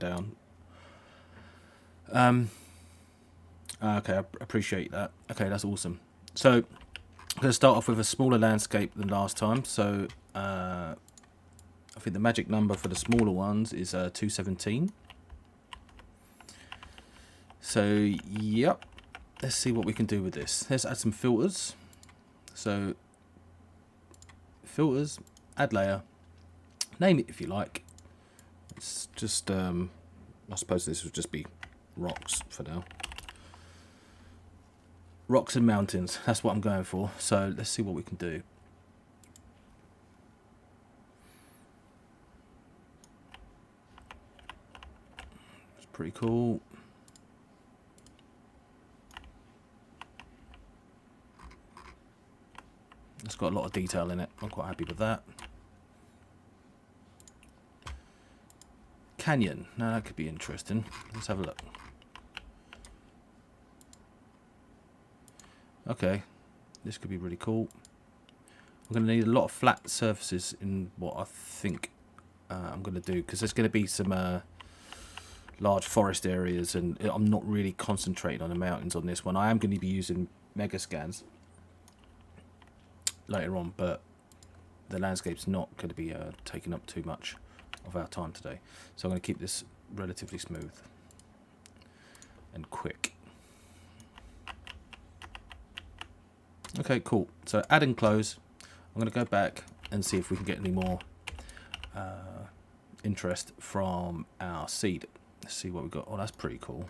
down. Okay, I appreciate that. Okay, that's awesome. So I'm going to start off with a smaller landscape than last time. So I think the magic number for the smaller ones is 217. So yep, let's see what we can do with this. Let's add some filters. So filters, add layer, name it if you like. It's just I suppose this would just be rocks for now. Rocks and mountains, that's what I'm going for. So let's see what we can do. It's pretty cool. It's got a lot of detail in it. I'm quite happy with that. Canyon, now that could be interesting. Let's have a look. Okay, this could be really cool. I'm going to need a lot of flat surfaces in what I think I'm going to do, because there's going to be some large forest areas, and I'm not really concentrating on the mountains on this one. I am going to be using Megascans later on, but the landscape's not going to be taking up too much of our time today. So I'm going to keep this relatively smooth and quick. Okay, cool. So add and close. I'm going to go back and see if we can get any more interest from our seed. Let's see what we got. Oh, that's pretty cool.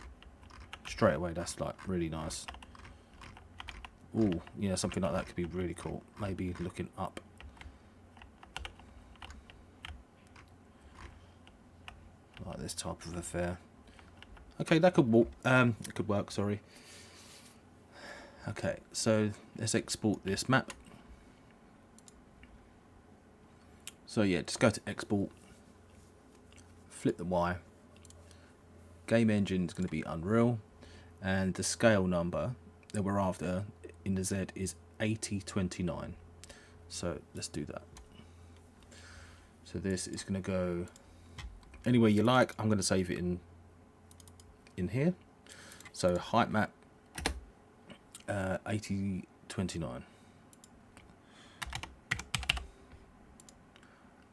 Straight away, that's like really nice. Ooh, yeah, something like that could be really cool. Maybe looking up. Like this type of affair. Okay, that could walk. It could work. Sorry. Okay, so let's export this map. So yeah, just go to export. Flip the Y. Game engine is going to be Unreal, and the scale number that we're after in the Z is 8029. So let's do that. So this is going to go anywhere you like. I'm going to save it in here. So height map 8029.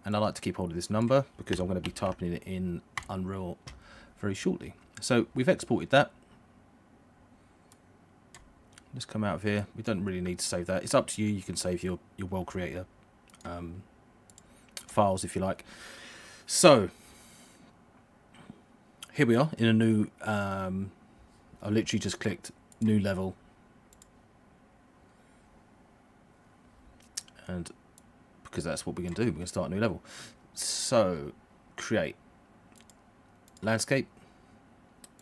And I like to keep hold of this number because I'm going to be typing it in Unreal very shortly. So we've exported that. Let's come out of here. We don't really need to save that. It's up to you. You can save your world creator files if you like. So here we are in a new I literally just clicked new level, and because that's what we're going to do, we're going to start a new level. So create landscape,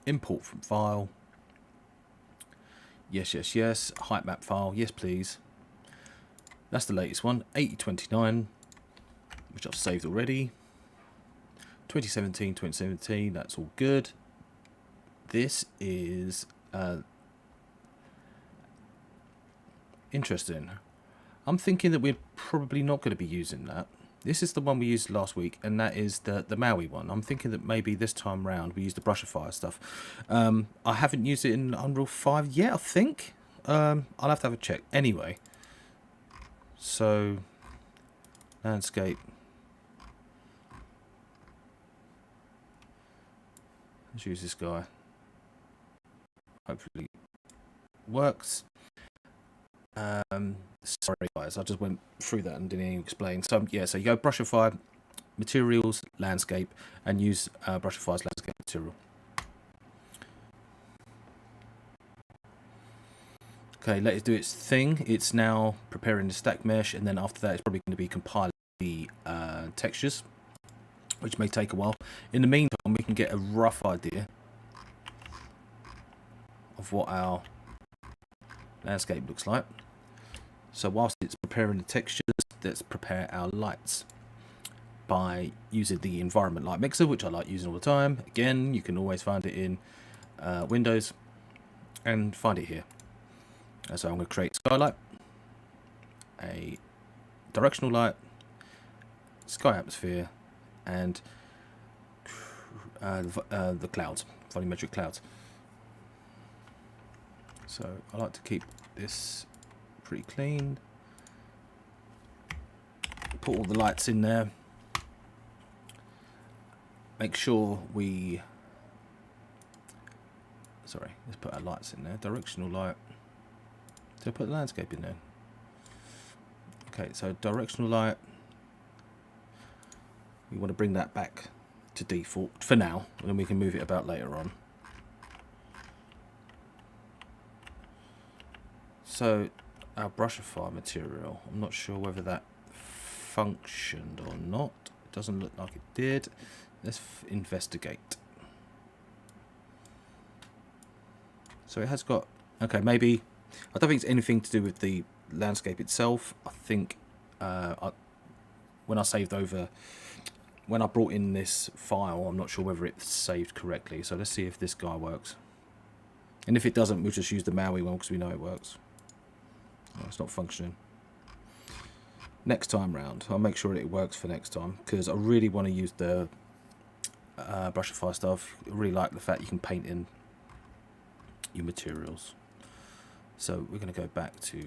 import from file, yes, height map file, yes please. That's the latest one, 8029, which I've saved already. 2017, that's all good. This is interesting. I'm thinking that we're probably not going to be using that. This is the one we used last week, and that is the Maui one. I'm thinking that maybe this time round we use the Brushify stuff. I haven't used it in Unreal 5 yet, I think. I'll have to have a check. Anyway, so landscape. Let's use this guy. Hopefully works. Sorry guys, I just went through that and didn't even explain. So yeah, so you go Brushify, materials, landscape, and use Brushify's landscape material. Okay, let it do its thing. It's now preparing the stack mesh, and then after that it's probably going to be compiling the textures, which may take a while. In the meantime, we can get a rough idea of what our landscape looks like. So whilst it's preparing the textures, let's prepare our lights by using the environment light mixer, which I like using all the time. Again, you can always find it in Windows and find it here. So I'm going to create skylight, a directional light, sky atmosphere, and the clouds, volumetric clouds. So I like to keep this pretty clean. Put all the lights in there. Make sure we... Sorry, let's put our lights in there. Directional light. Did I put the landscape in there? Okay, so directional light. We want to bring that back to default for now, and then we can move it about later on. So our brushify material, I'm not sure whether that functioned or not. It doesn't look like it did. Let's investigate. So it has got, okay, maybe, I don't think it's anything to do with the landscape itself. I think when I saved over, when I brought in this file, I'm not sure whether it's saved correctly. So let's see if this guy works. And if it doesn't, we'll just use the Maui one because we know it works. No, it's not functioning. Next time round, I'll make sure that it works for next time, because I really want to use the brushify stuff. I really like the fact you can paint in your materials. So we're going to go back to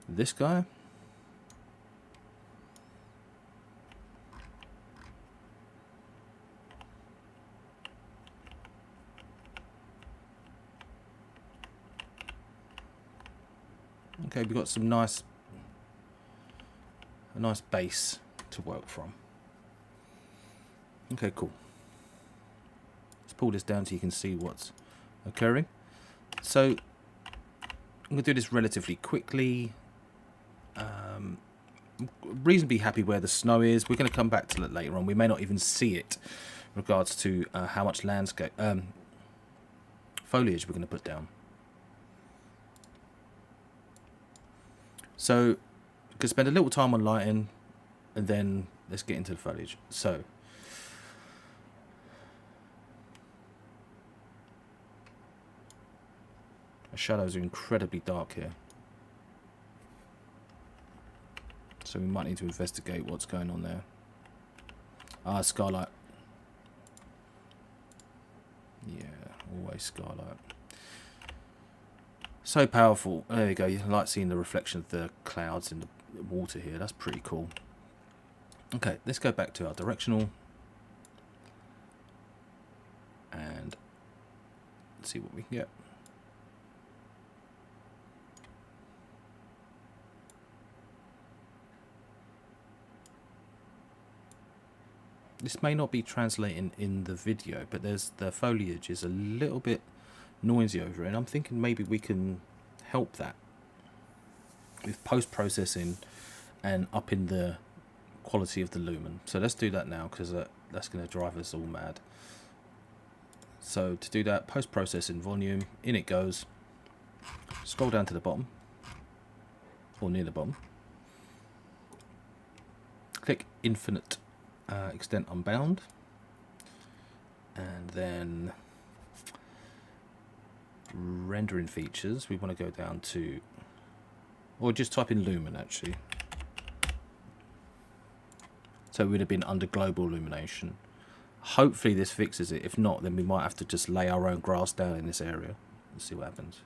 this guy. Okay, we've got some a nice base to work from. Okay, cool. Let's pull this down so you can see what's occurring. So I'm going to do this relatively quickly. I'm reasonably happy where the snow is. We're going to come back to it later on. We may not even see it in regards to how much landscape foliage we're going to put down. So we can spend a little time on lighting, and then let's get into the foliage. So the shadows are incredibly dark here, so we might need to investigate what's going on there. Ah, skylight. Yeah, always skylight. So powerful. There you go. You like seeing the reflection of the clouds in the water here. That's pretty cool. Okay, let's go back to our directional and see what we can get. This may not be translating in the video, but the foliage is a little bit noisy over it, and I'm thinking maybe we can help that with post-processing and upping the quality of the lumen. So let's do that now, because that's going to drive us all mad. So to do that, post-processing volume, in it goes. Scroll down to the bottom, or near the bottom. Click infinite extent unbound, and then rendering features, we want to go down to, or just type in lumen actually. So it would have been under global illumination. Hopefully this fixes it. If not, then we might have to just lay our own grass down in this area. Let's see what happens.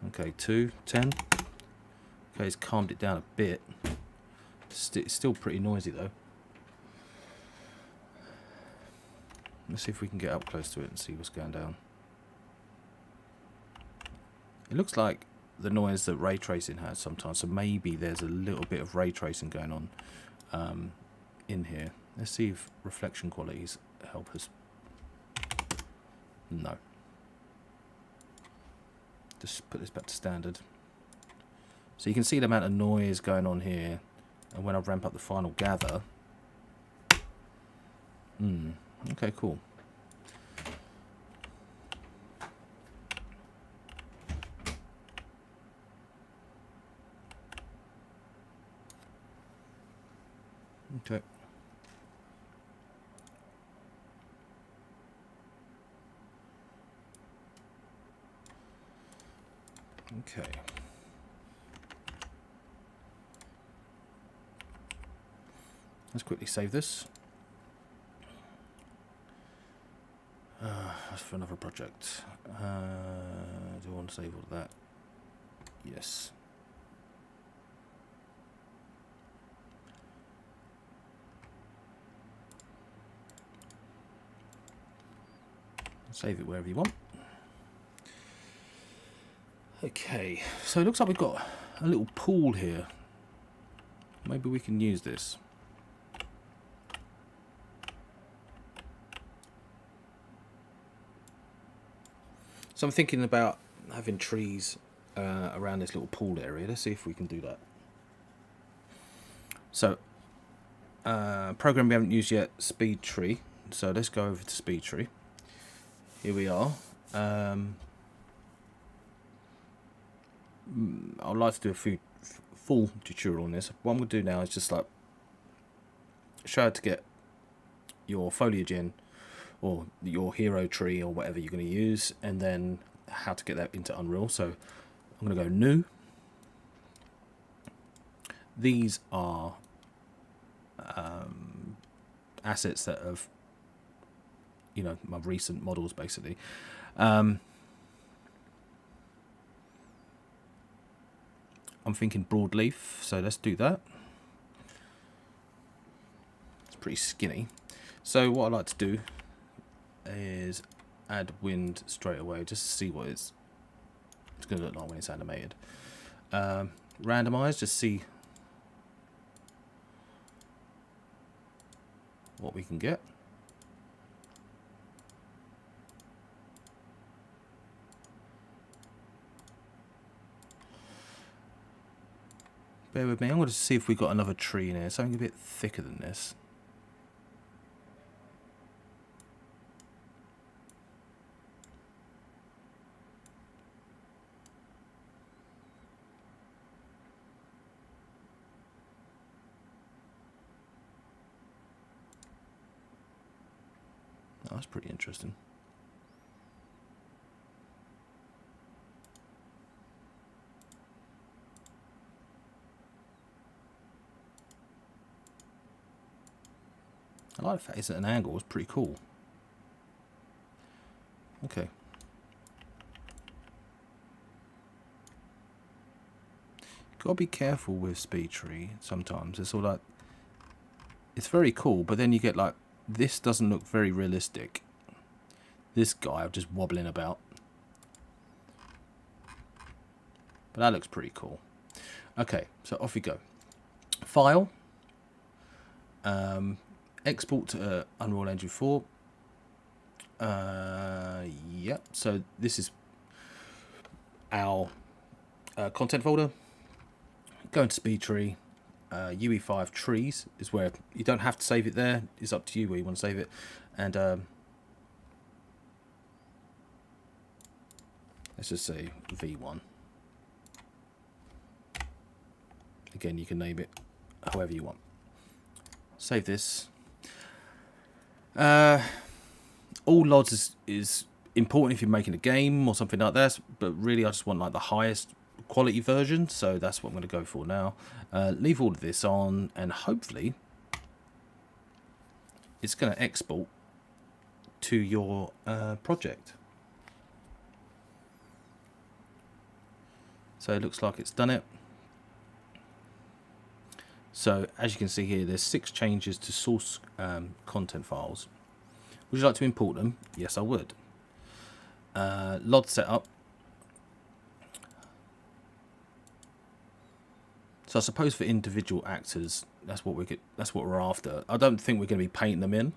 Okay, 2, 10. Okay, it's calmed it down a bit. It's still pretty noisy though. Let's see if we can get up close to it and see what's going down. It looks like the noise that ray tracing has sometimes, so maybe there's a little bit of ray tracing going on in here. Let's see if reflection qualities help us. No. Just put this back to standard. So you can see the amount of noise going on here, and when I ramp up the final gather. Okay, cool. Okay. Okay. Let's quickly save this. that's for another project. Do I want to save all of that? Yes. Save it wherever you want. Okay, so it looks like we've got a little pool here. Maybe we can use this. So I'm thinking about having trees around this little pool area. Let's see if we can do that. So, program we haven't used yet, Speedtree. So let's go over to Speedtree. Here we are. I'd like to do a full tutorial on this. What I'm going to do now is just like show how to get your foliage in, or your hero tree, or whatever you're going to use, and then how to get that into Unreal. So I'm going to go new. These are assets that have, you know, my recent models basically. I'm thinking broadleaf, so let's do that. It's pretty skinny. So what I like to do is add wind straight away, just to see what it's going to look like when it's animated. Randomize, just see what we can get. Bear with me, I'm going to see if we've got another tree in here, something a bit thicker than this. Oh, that's pretty interesting. I like the fact it's at an angle, it's pretty cool. Okay. Gotta be careful with Speedtree sometimes. It's all like, it's very cool, but then you get like, this doesn't look very realistic. This guy just wobbling about. But that looks pretty cool. Okay, so off we go. File. Export to Unreal Engine 4. Yep, so this is our content folder. Go into Speedtree. UE5 trees is where you don't have to save it there. It's up to you where you want to save it. And let's just say V1. Again, you can name it however you want. Save this. All LODs is important if you're making a game or something like that, but really I just want like the highest quality version, so that's what I'm going to go for now. Leave all of this on, and hopefully it's going to export to your project. So it looks like it's done it. So as you can see here, there's 6 changes to source content files. Would you like to import them? Yes, I would. LOD setup. So I suppose for individual actors, that's what we're after. I don't think we're going to be painting them in.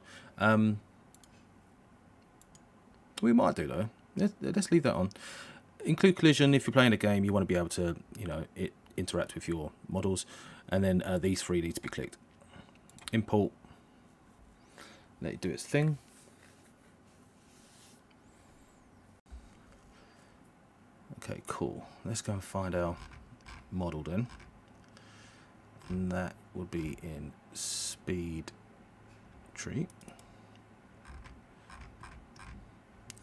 We might do though. Let's leave that on. Include collision. If you're playing a game, you want to be able to, you know, interact with your models. And then these 3 need to be clicked. Import. Let it do its thing. Okay, cool. Let's go and find our model then. And that would be in Speedtree.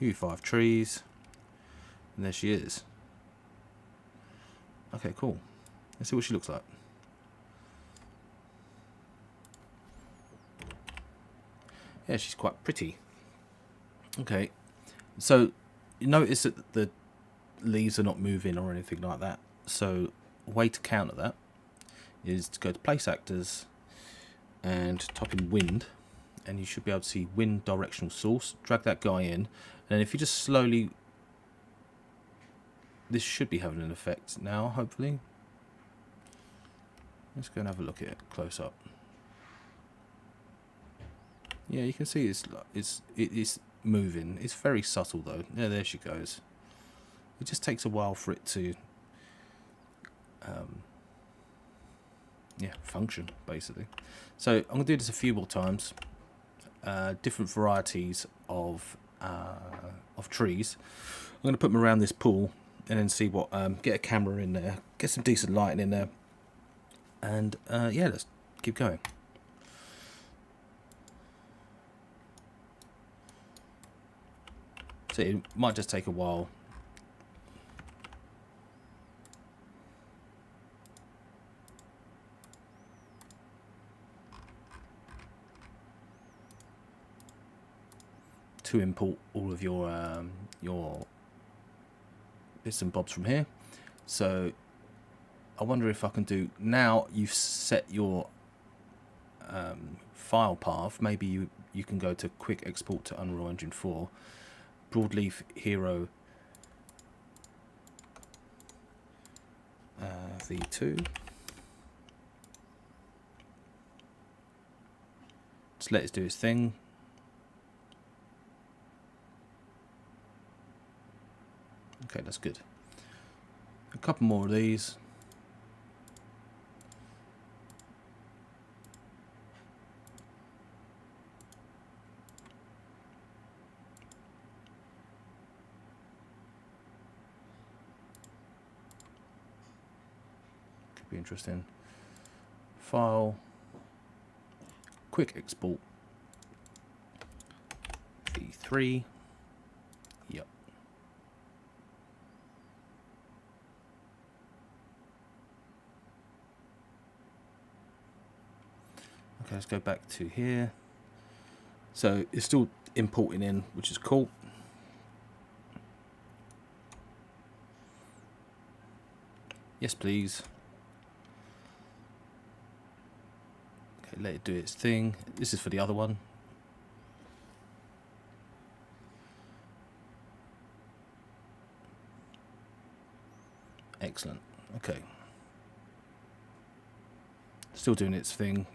UE5 trees. And there she is. Okay, cool. Let's see what she looks like. Yeah, she's quite pretty. Okay, So you notice that the leaves are not moving or anything like that. So a way to counter that is to go to Place Actors and type in Wind, and you should be able to see Wind Directional Source. Drag that guy in, and if you just slowly, this should be having an effect now, hopefully. Let's go and have a look at it close up. Yeah, you can see it is moving. It's very subtle though. Yeah, there she goes. It just takes a while for it to function, basically. So I'm going to do this a few more times. Different varieties of trees. I'm going to put them around this pool and then see what, get a camera in there, get some decent lighting in there, and yeah, let's keep going. So it might just take a while. To import all of your bits and bobs from here. So I wonder if I can do, now you've set your file path, maybe you can go to quick export to Unreal Engine 4, broadleaf hero v2. Just let it do its thing. Okay, that's good. A couple more of these. Could be interesting. File. Quick export. V3. Yep. Okay, let's go back to here. So it's still importing in, which is cool. Yes, please. Okay, let it do its thing. This is for the other one. Excellent. Okay. Still doing its thing.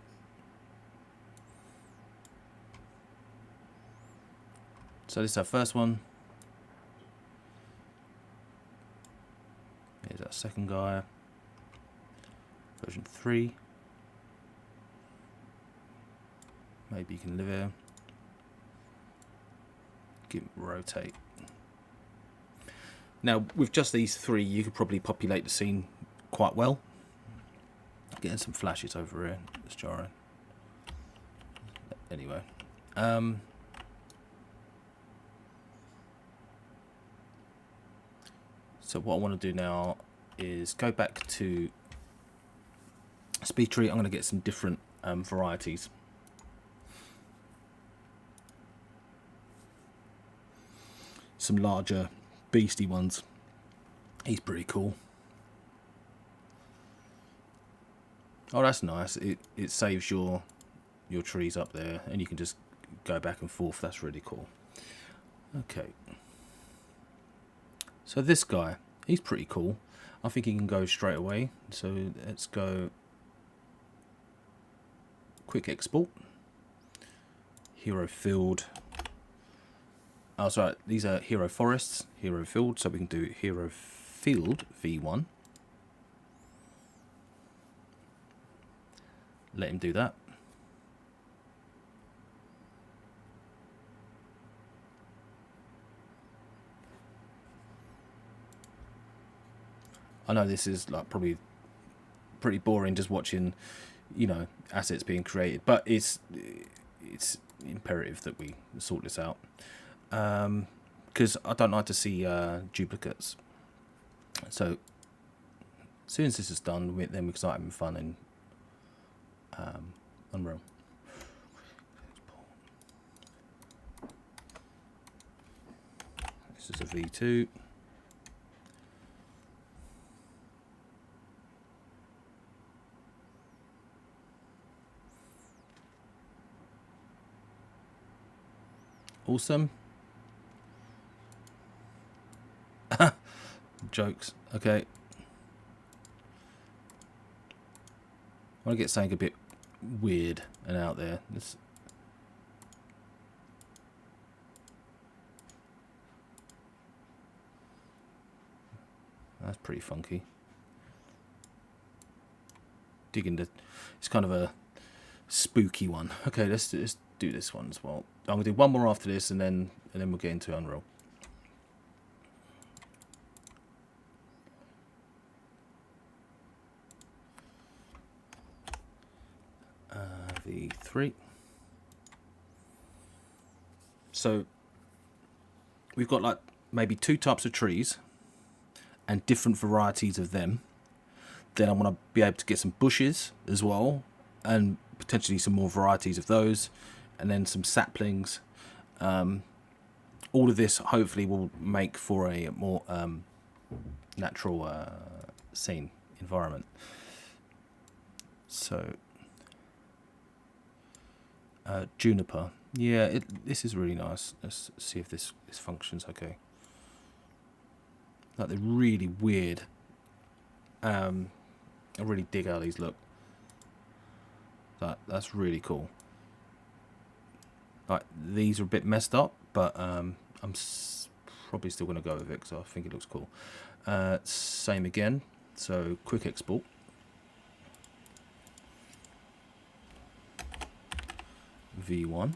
So this is our first one. Here's our second guy. Version 3. Maybe you can live here. Give it rotate. Now with just these three you could probably populate the scene quite well. Getting some flashes over here. It's jarring. Anyway. So what I want to do now is go back to Speedtree. I'm going to get some different varieties. Some larger beastie ones. He's pretty cool. Oh, that's nice. It saves your trees up there and you can just go back and forth. That's really cool. Okay. So this guy, he's pretty cool. I think he can go straight away. So let's go quick export. Hero field. Oh, sorry, these are hero forests, hero field. So we can do hero field v1. Let him do that. I know this is like probably pretty boring just watching, you know, assets being created, but it's imperative that we sort this out because I don't like to see duplicates. So as soon as this is done, then we can start having fun in Unreal. This is a V2. Awesome. Jokes. Okay. I want to get something a bit weird and out there. That's pretty funky. It's kind of a spooky one. Okay, let's do this one as well. I'm gonna do one more after this, and then we'll get into Unreal. V3. So we've got like maybe 2 types of trees and different varieties of them. Then I want to be able to get some bushes as well, and potentially some more varieties of those, and then some saplings. All of this hopefully will make for a more natural scene environment. So juniper, yeah, this is really nice. Let's see if this functions okay. Like, they're really weird. I really dig how these look. That's really cool. Like, these are a bit messed up, but I'm probably still going to go with it because I think it looks cool. Same again. So quick export. V1.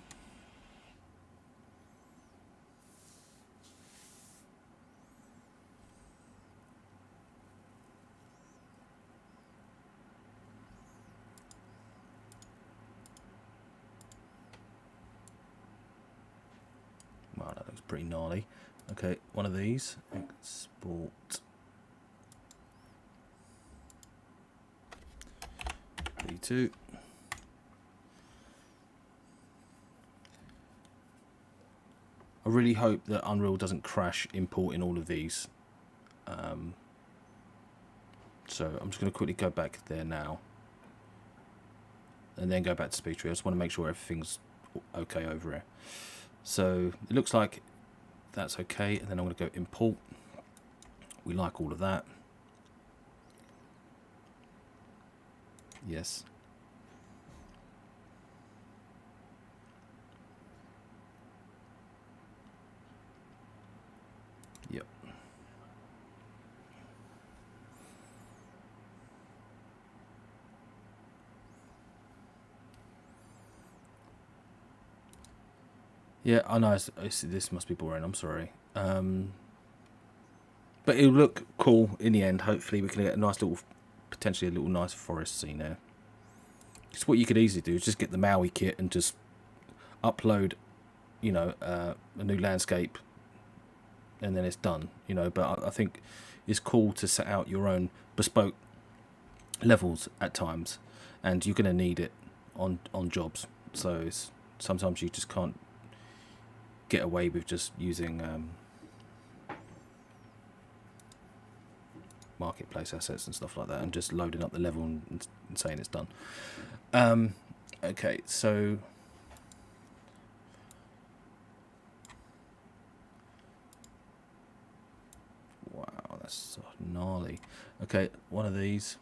Wow, that looks pretty gnarly. Okay, one of these. Export. V2. I really hope that Unreal doesn't crash importing all of these. So I'm just going to quickly go back there now. And then go back to Speedtree. I just want to make sure everything's okay over here. So it looks like that's okay. And then I'm going to go import. We like all of that. Yes. Yep. Yeah, I know this must be boring. I'm sorry. But it'll look cool in the end. Hopefully we can get a nice little, potentially a little nice forest scene there. Because what you could easily do is just get the Maui kit and just upload, you know, a new landscape, and then it's done, you know. But I think it's cool to set out your own bespoke levels at times, and you're going to need it on jobs. So sometimes you just can't get away with just using marketplace assets and stuff like that, and just loading up the level and saying it's done. Okay, so wow, that's so gnarly. Okay, one of these.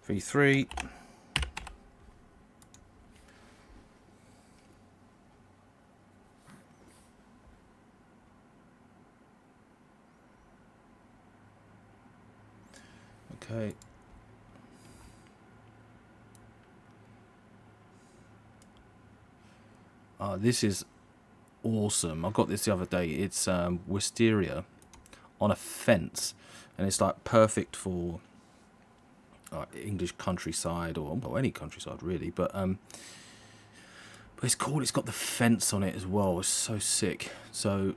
V3. Okay. This is awesome. I got this the other day. It's wisteria on a fence, and it's like perfect for English countryside, or well, any countryside really. But it's cool. It's got the fence on it as well. It's so sick. So,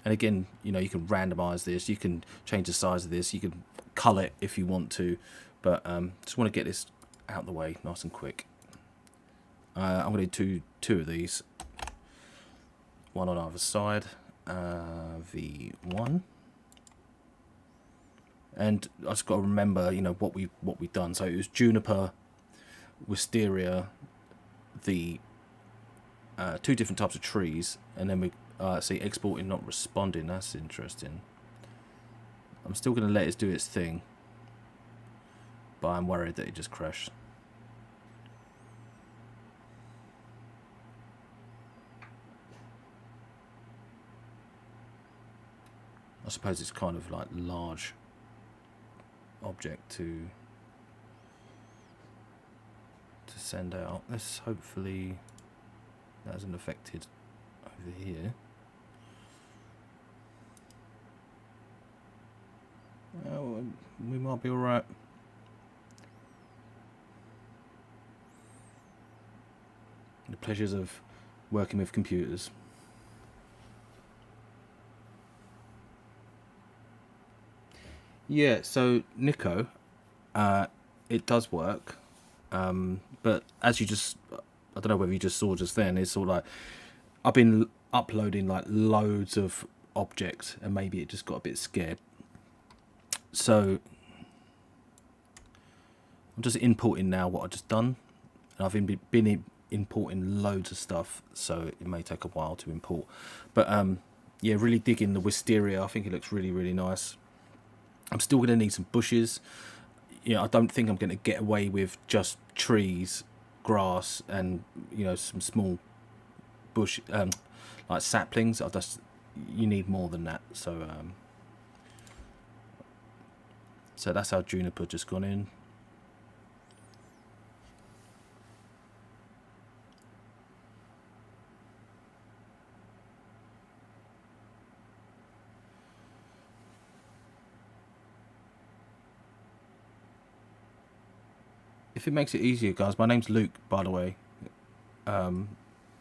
and again, you know, you can randomize this. You can change the size of this. You can color it if you want to. But just want to get this out the way nice and quick. I'm going to do two of these, one on either side. V1, and I just got to remember, what we've done. So it was juniper, wisteria, the two different types of trees, and then we see exporting not responding. That's interesting. I'm still going to let it do its thing, but I'm worried that it just crashed. I suppose it's kind of like large object to send out. Let's hopefully that hasn't affected over here. Oh, we might be all right. The pleasures of working with computers. Yeah, so Nico, it does work, but as you just, I don't know whether you just saw just then, it's sort of like, I've been uploading like loads of objects, and maybe it just got a bit scared. So I'm just importing now what I've just done, and I've been importing loads of stuff, so it may take a while to import. But yeah, really digging the wisteria. I think it looks really, really nice. I'm still going to need some bushes. I don't think I'm going to get away with just trees, grass, and some small bush, like saplings. You need more than that. So that's how juniper just gone in. If it makes it easier, guys, my name's Luke, by the way.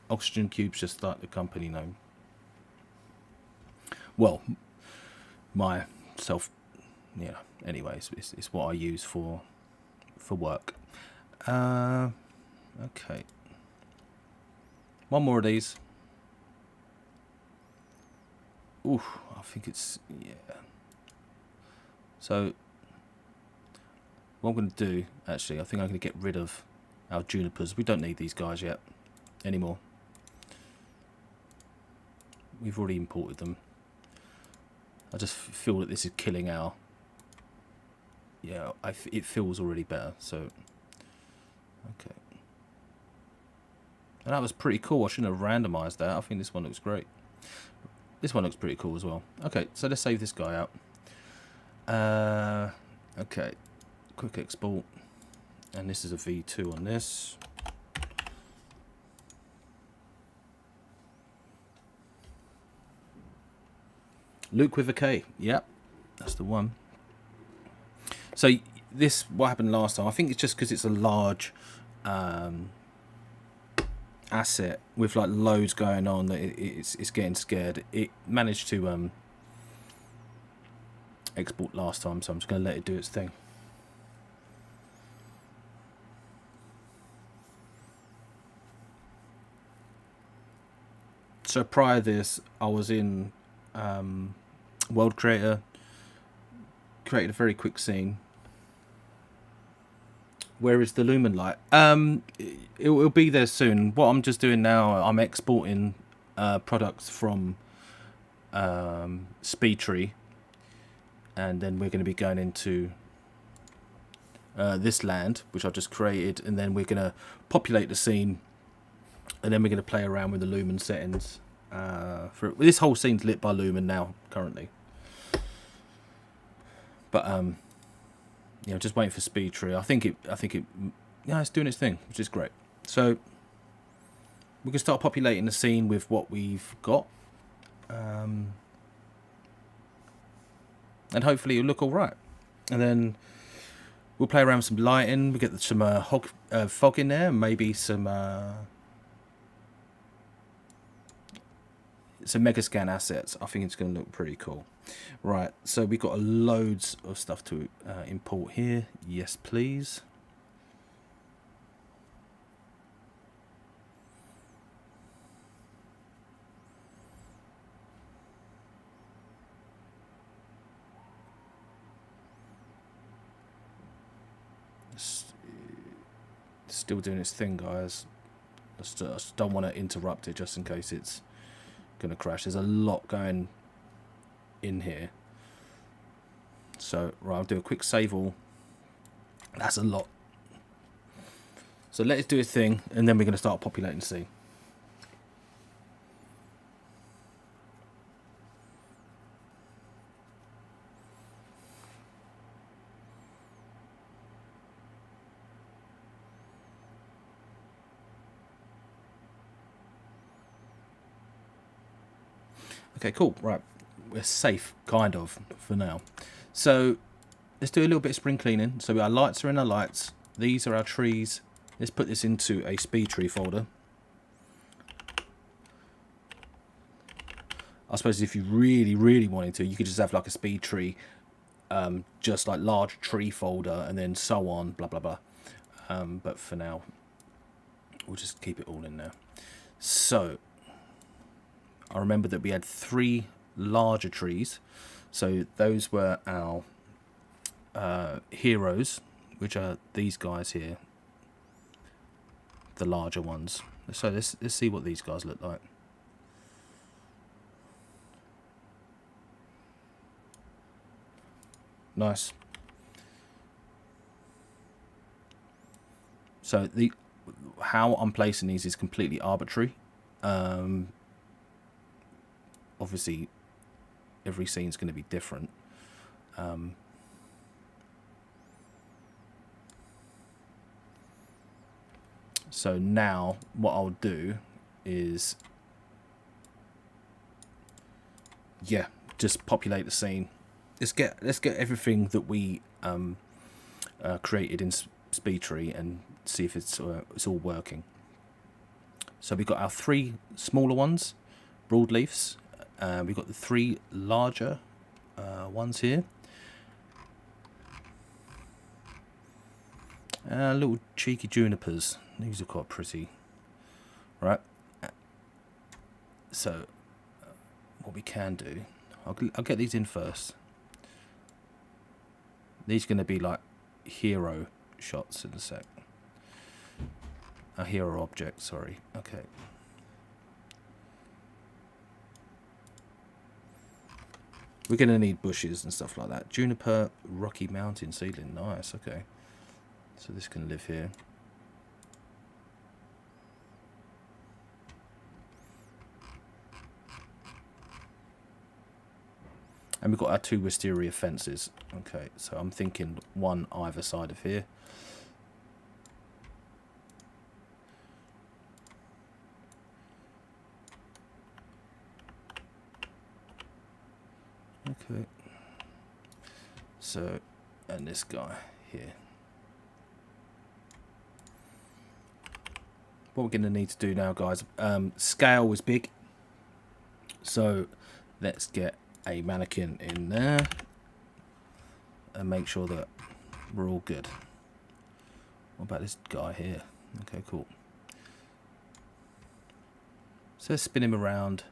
Oxygen Cube's just like the company name. Well, myself, anyways, it's what I use for work. Okay. One more of these. Ooh, I think it's, yeah. So what I'm going to do, actually, I think I'm going to get rid of our junipers. We don't need these guys yet anymore. We've already imported them. I just feel that this is killing our... Yeah, it feels already better, so... Okay. And that was pretty cool. I shouldn't have randomized that. I think this one looks great. This one looks pretty cool as well. Okay, so let's save this guy out. Okay. Quick export, and this is a V2 on this. Luke with a K, yep, that's the one. So this, what happened last time, I think it's just because it's a large asset with like loads going on that it's getting scared. It managed to export last time, so I'm just going to let it do its thing. So prior to this, I was in World Creator, created a very quick scene. Where is the lumen light? It will be there soon. What I'm just doing now, I'm exporting products from Speedtree, and then we're going to be going into this land, which I've just created, and then we're going to populate the scene. And then we're going to play around with the lumen settings. This whole scene's lit by lumen now, currently. But just waiting for Speedtree. I think it. It's doing its thing, which is great. So we can start populating the scene with what we've got, and hopefully it'll look all right. And then we'll play around with some lighting. We get some fog in there, maybe some Megascan assets. I think it's going to look pretty cool. Right, so we've got loads of stuff to import here. Yes, please. still doing its thing, guys. I just don't want to interrupt it just in case it's going to crash. There's a lot going in here. So, right, I'll do a quick save all. That's a lot. So let it do its thing, and then we're going to start populating the scene. Okay, cool. Right, we're safe, kind of, for now. So let's do a little bit of spring cleaning. So our lights are in our lights. These are our trees. Let's put this into a Speedtree folder. I suppose if you really, really wanted to, you could just have like a Speedtree, just like large tree folder, and then so on, blah, blah, blah. But for now, we'll just keep it all in there. So I remember that we had 3 larger trees. So those were our heroes, which are these guys here, the larger ones. So let's see what these guys look like. Nice. So how I'm placing these is completely arbitrary. Obviously, every scene's going to be different. So now what I'll do is, yeah, just populate the scene. Let's get everything that we created in Speedtree and see if it's all working. So we've got our 3 smaller ones, broadleafs. We've got the 3 larger ones here. Little cheeky junipers. These are quite pretty. Right. So what we can do, I'll get these in first. These are going to be like hero shots in a sec. A hero object, sorry. Okay. We're going to need bushes and stuff like that. Juniper, rocky mountain seedling. Nice, okay. So this can live here. And we've got our 2 wisteria fences. Okay, so I'm thinking one either side of here. Okay. So, and this guy here. What we're going to need to do now, guys, scale is big. So let's get a mannequin in there and make sure that we're all good. What about this guy here? Okay, cool. So let's spin him around.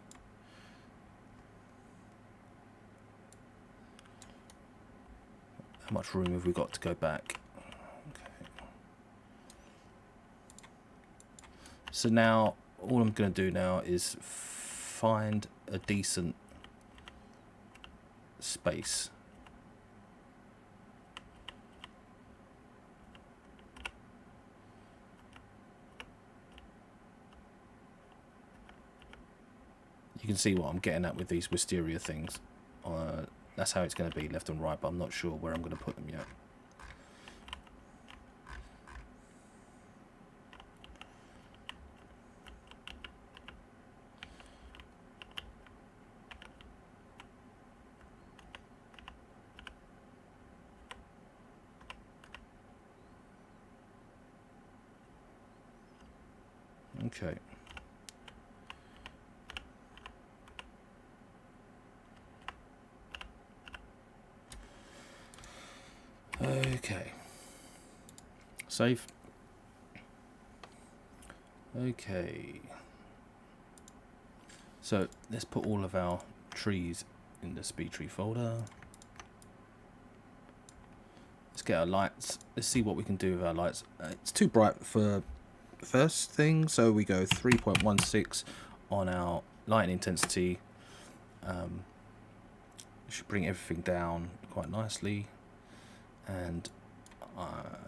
How much room have we got to go back? Okay. So now all I'm going to do now is find a decent space. You can see what I'm getting at with these wisteria things. That's how it's going to be, left and right, but I'm not sure where I'm going to put them yet. Okay. Okay. Save. Okay. So let's put all of our trees in the Speedtree folder. Let's get our lights. Let's see what we can do with our lights. It's too bright for the first thing, so we go 3.16 on our light intensity. Should bring everything down quite nicely, and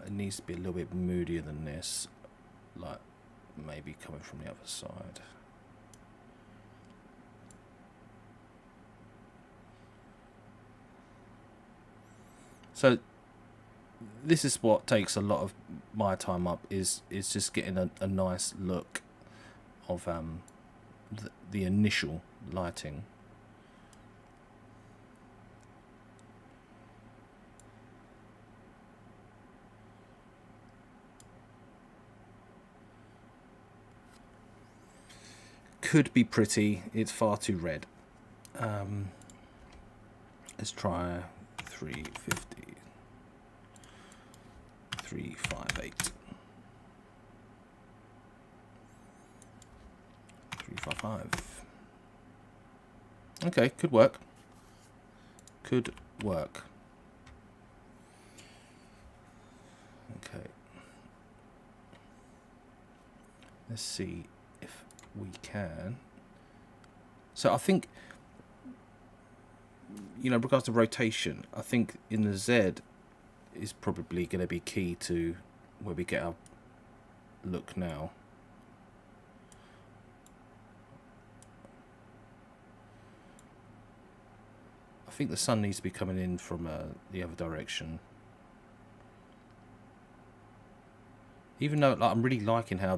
it needs to be a little bit moodier than this, like maybe coming from the other side. So this is what takes a lot of my time up, is just getting a nice look of the initial lighting. Could be pretty, it's far too red. Let's try 350, 358, 355. Okay, could work. Could work. Okay. Let's see if we can. So I think, you know, regards to rotation, I think in the Z is probably going to be key to where we get our look now. I think the sun needs to be coming in from the other direction. Even though, like, I'm really liking how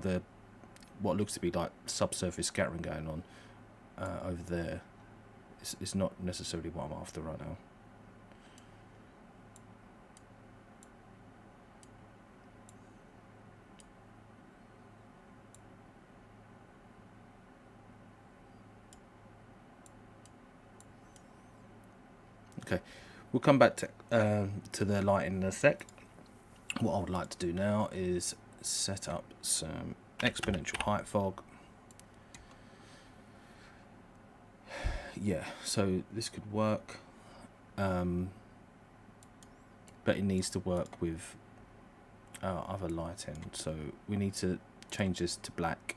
what looks to be like subsurface scattering going on over there. It's not necessarily what I'm after right now. Okay, we'll come back to the lighting in a sec. What I would like to do now is set up some exponential height fog. Yeah, so this could work, but it needs to work with our other lighting. So we need to change this to black.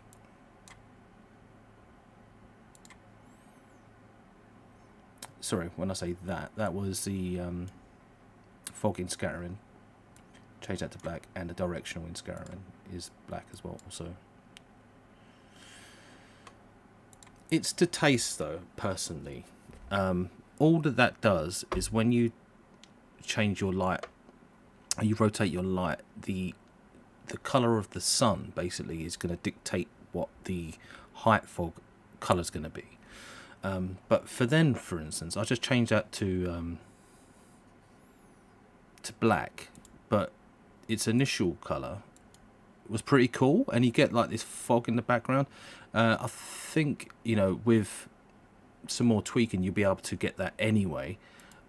Sorry, when I say that was the fog in scattering. Change that to black, and the directional in scattering is black as well. So it's to taste, though. Personally, all that does is when you change your light, and you rotate your light, the color of the sun basically is going to dictate what the height fog color is going to be. But for instance, I just changed that to black, but its initial color was pretty cool, and you get like this fog in the background. I think, you know, with some more tweaking you'll be able to get that anyway,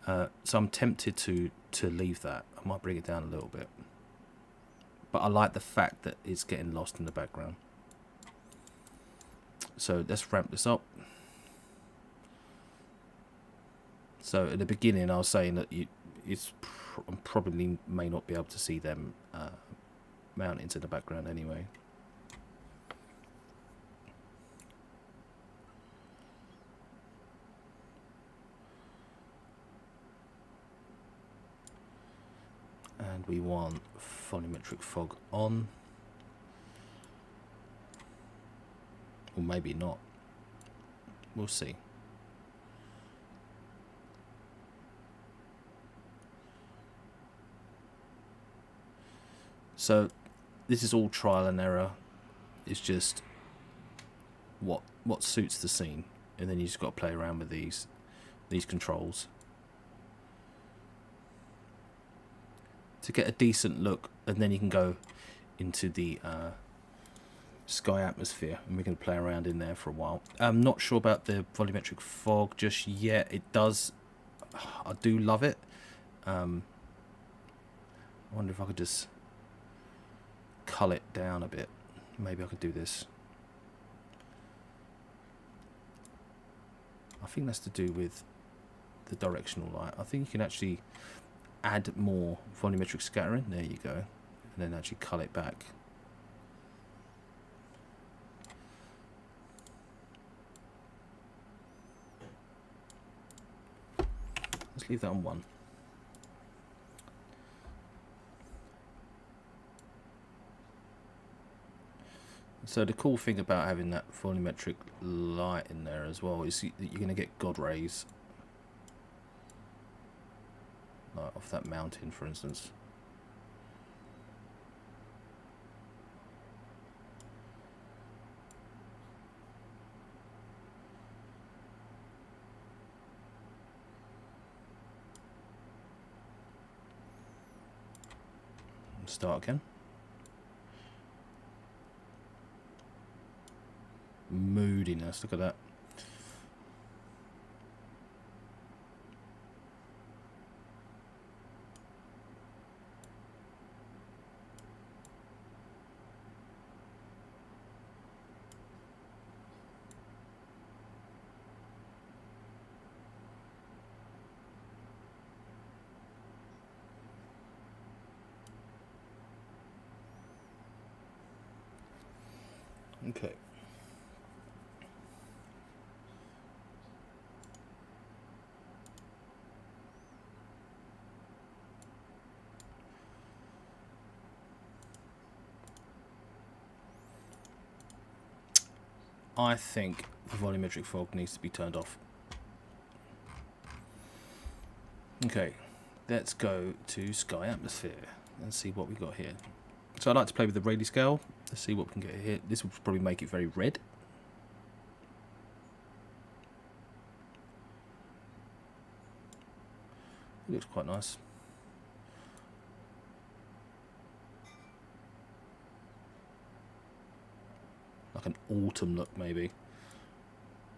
so I'm tempted to leave that. I might bring it down a little bit, but I like the fact that it's getting lost in the background. So let's ramp this up. So at the beginning I was saying that probably may not be able to see them mountains in the background anyway. And we want volumetric fog on, or maybe not, we'll see. So this is all trial and error. It's just what suits the scene, and then you just got to play around with these controls to get a decent look, and then you can go into the sky atmosphere, and we can play around in there for a while. I'm not sure about the volumetric fog just yet. I do love it. I wonder if I could just cull it down a bit. Maybe I could do this. I think that's to do with the directional light. I think you can actually add more volumetric scattering. There you go. And then actually cull it back. Let's leave that on 1. So the cool thing about having that volumetric light in there as well is that you're going to get God rays, like off that mountain, for instance. Start again. Moodiness, look at that. Okay. I think the volumetric fog needs to be turned off. Okay, let's go to sky atmosphere and see what we got here. So I like to play with the Rayleigh scale. Let's see what we can get here. This will probably make it very red. It looks quite nice. Like an autumn look, maybe.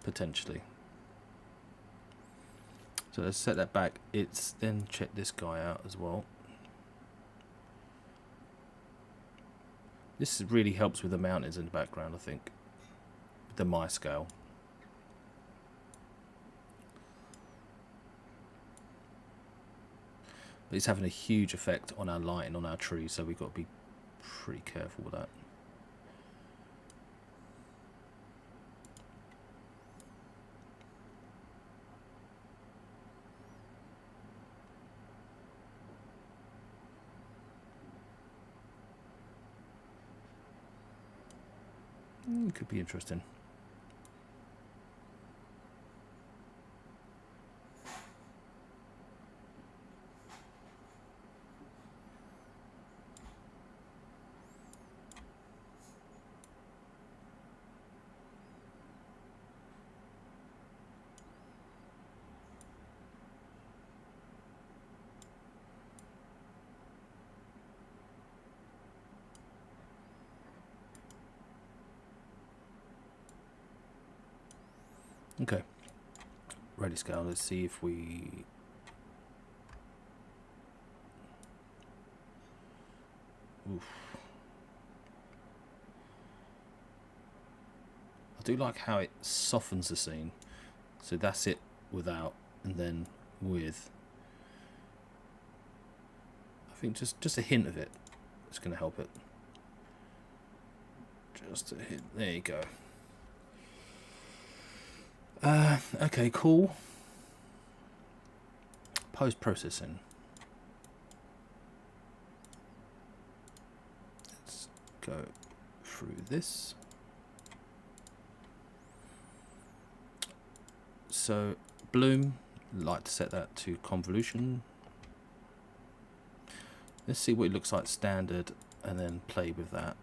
Potentially. So let's set that back. It's then check this guy out as well. This really helps with the mountains in the background, I think. The my scale. But it's having a huge effect on our lighting on our trees, so we've got to be pretty careful with that. Could be interesting. Okay, Rayleigh scale, let's see if we... Oof. I do like how it softens the scene. So that's it without, and then with. I think just a hint of it is going to help it. Just a hint, there you go. Okay, cool. Post-processing. Let's go through this. So, bloom, like to set that to convolution. Let's see what it looks like standard and then play with that.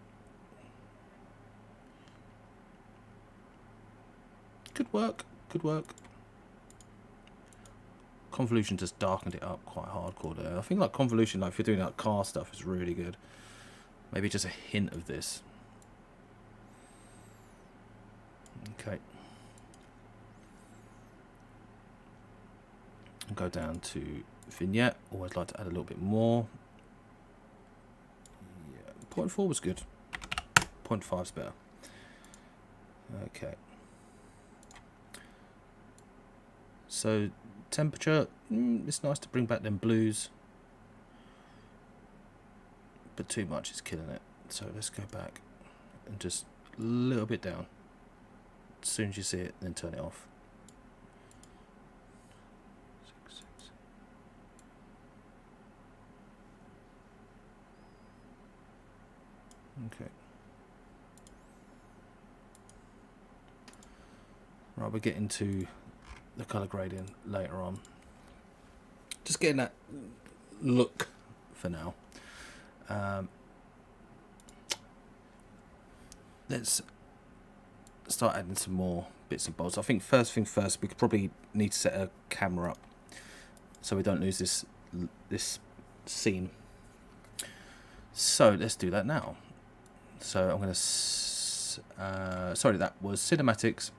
Good work, good work. Convolution just darkened it up quite hardcore there. I think like convolution, like if you're doing like car stuff, is really good. Maybe just a hint of this. Okay. And go down to vignette. Always like to add a little bit more. Yeah, 0.4 was good. 0.5 is better. Okay. So temperature, it's nice to bring back them blues. but too much is killing it. So let's go back and just a little bit down. As soon as you see it, then turn it off. Okay. Right, we'll get into the colour grading later on. Just getting that look for now. Let's start adding some more bits and bobs. I think first thing first, we could probably need to set a camera up so we don't lose this scene. So let's do that now. So I'm going to sorry, that was cinematics,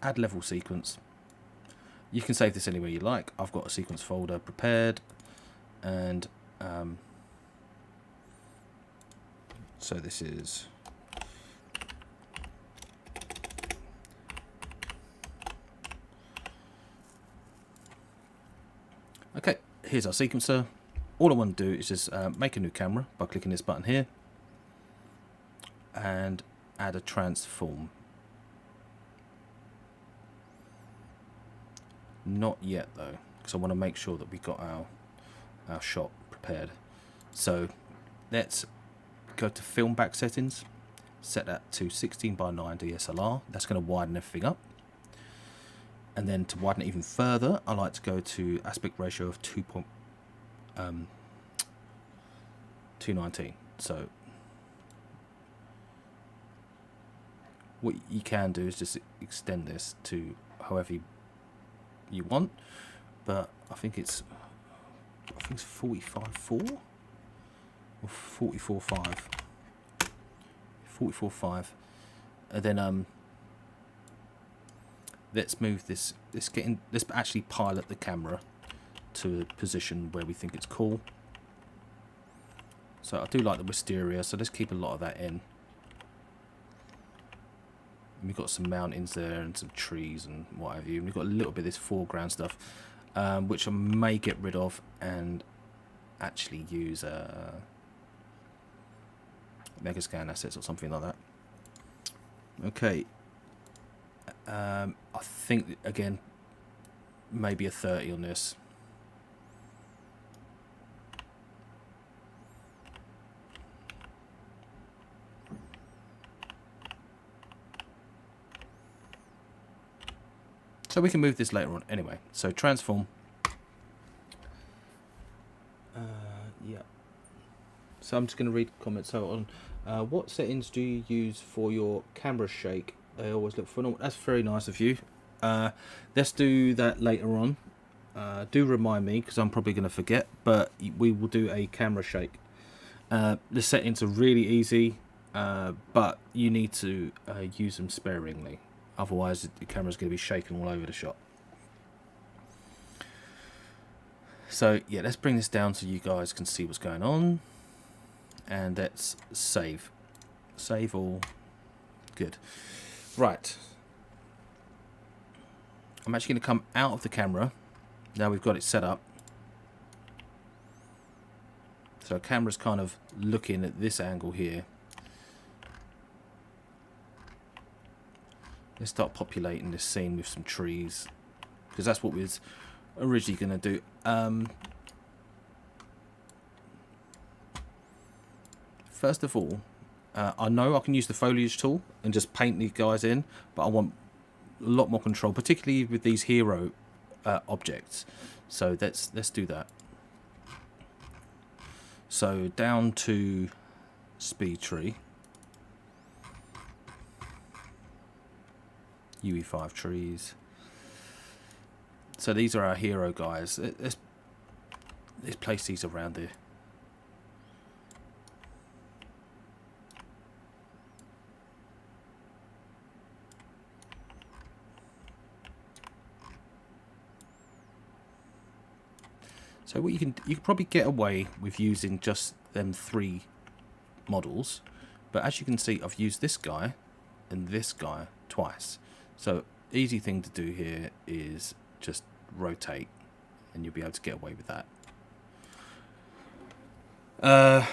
add level sequence. You can save this anywhere you like. I've got a sequence folder prepared, and so this is okay. Here's our sequencer. All I want to do is just make a new camera by clicking this button here and add a transform. Not yet though, because I want to make sure that we got our shot prepared. So let's go to film back settings, set that to 16:9 DSLR. That's going to widen everything up. And then to widen it even further, I like to go to aspect ratio of 219. So what you can do is just extend this to however you want, but I think it's 45.4 or 44.5. 44.5, and then let's move this. Let's actually pilot the camera to a position where we think it's cool. So I do like the wisteria, so let's keep a lot of that in. And we've got some mountains there and some trees and what have you. And we've got a little bit of this foreground stuff, which I may get rid of and actually use Megascan assets or something like that. Okay. I think again maybe a 30 on this. So we can move this later on anyway. So transform. Yeah. So I'm just going to read comments. So on what settings do you use for your camera shake? They always look phenomenal. That's very nice of you. Let's do that later on. Do remind me, because I'm probably going to forget. But we will do a camera shake. The settings are really easy, but you need to use them sparingly. Otherwise, the camera's going to be shaking all over the shot. So, yeah, let's bring this down so you guys can see what's going on. And let's save. Save all. Good. Right. I'm actually going to come out of the camera. Now we've got it set up. So, the camera's kind of looking at this angle here. Let's start populating this scene with some trees, because that's what we was originally going to do. First of all, I know I can use the foliage tool and just paint these guys in, but I want a lot more control, particularly with these hero objects. So let's do that. So down to Speedtree. UE5 trees. So these are our hero guys. Let's place these around here. So what you can probably get away with using just them 3 models, but as you can see, I've used this guy and this guy twice. So easy thing to do here is just rotate and you'll be able to get away with that. And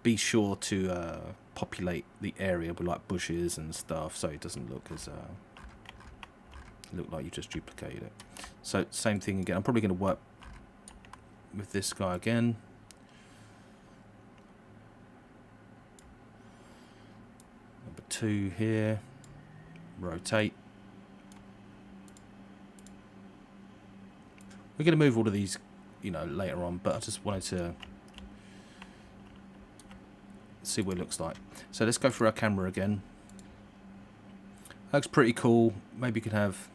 be sure to populate the area with like bushes and stuff, so it doesn't look as look like you just duplicated it. So same thing again. I'm probably going to work with this guy again. Number 2 here. Rotate. We're going to move all of these, you know, later on, but I just wanted to see what it looks like. So let's go through our camera again. Looks pretty cool. Maybe you could have...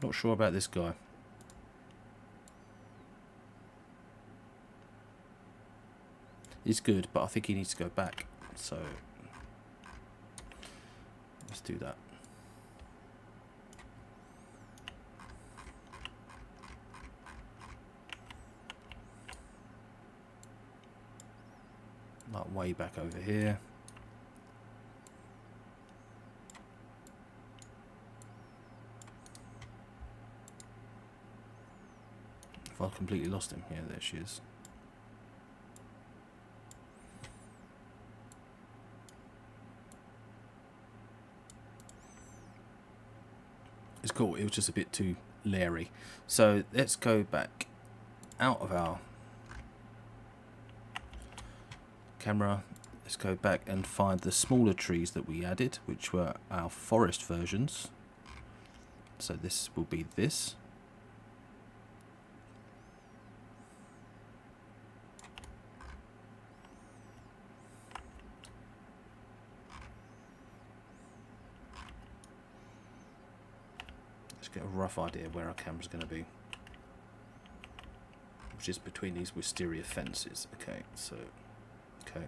Not sure about this guy. He's good, but I think he needs to go back. So let's do that. Like way back over here. If I completely lost him. Yeah, there she is. It's cool. It was just a bit too leery. So let's go back out of our camera. Let's go back and find the smaller trees that we added, which were our forest versions. So this will be this. Let's get a rough idea where our camera's going to be, which is between these wisteria fences. Okay, so okay.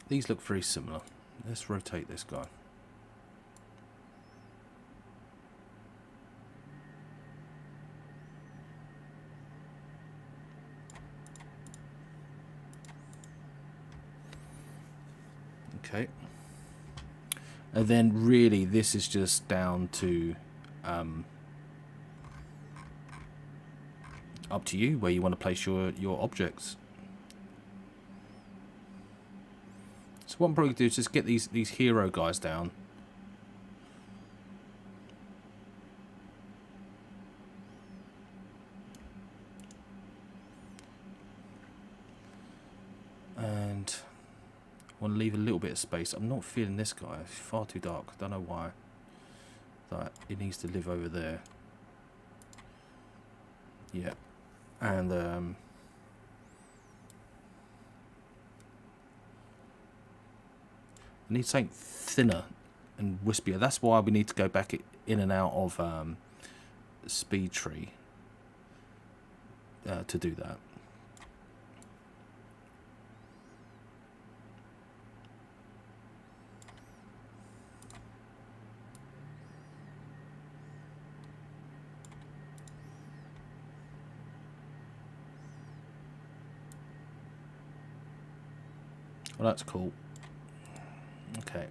These look very similar. Let's rotate this guy. Okay. And then really this is just down to up to you where you want to place your objects. So what I'm probably going to do is just get these hero guys down. And I want to leave a little bit of space. I'm not feeling this guy. It's far too dark. I don't know why. That it needs to live over there. Yeah. And I need something thinner and wispier. That's why we need to go back in and out of Speedtree to do that. Well, that's cool. Okay.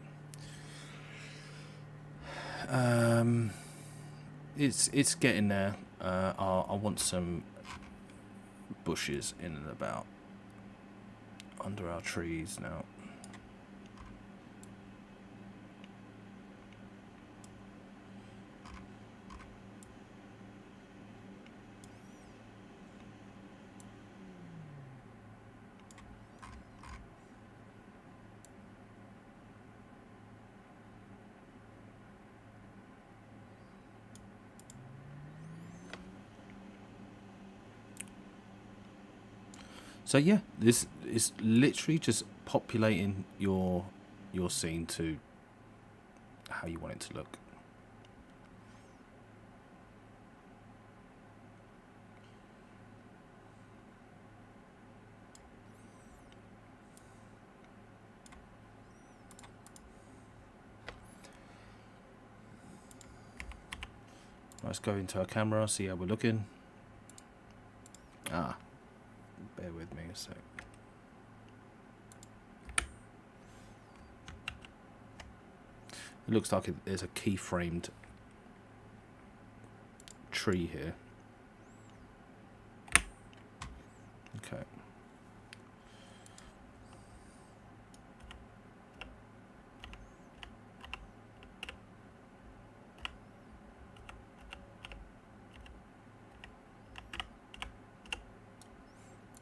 It's getting there. I want some bushes in and about under our trees now. So yeah, this is literally just populating your scene to how you want it to look. Let's go into our camera, see how we're looking. Bear with me a sec. It looks like there's a keyframed tree here. Okay.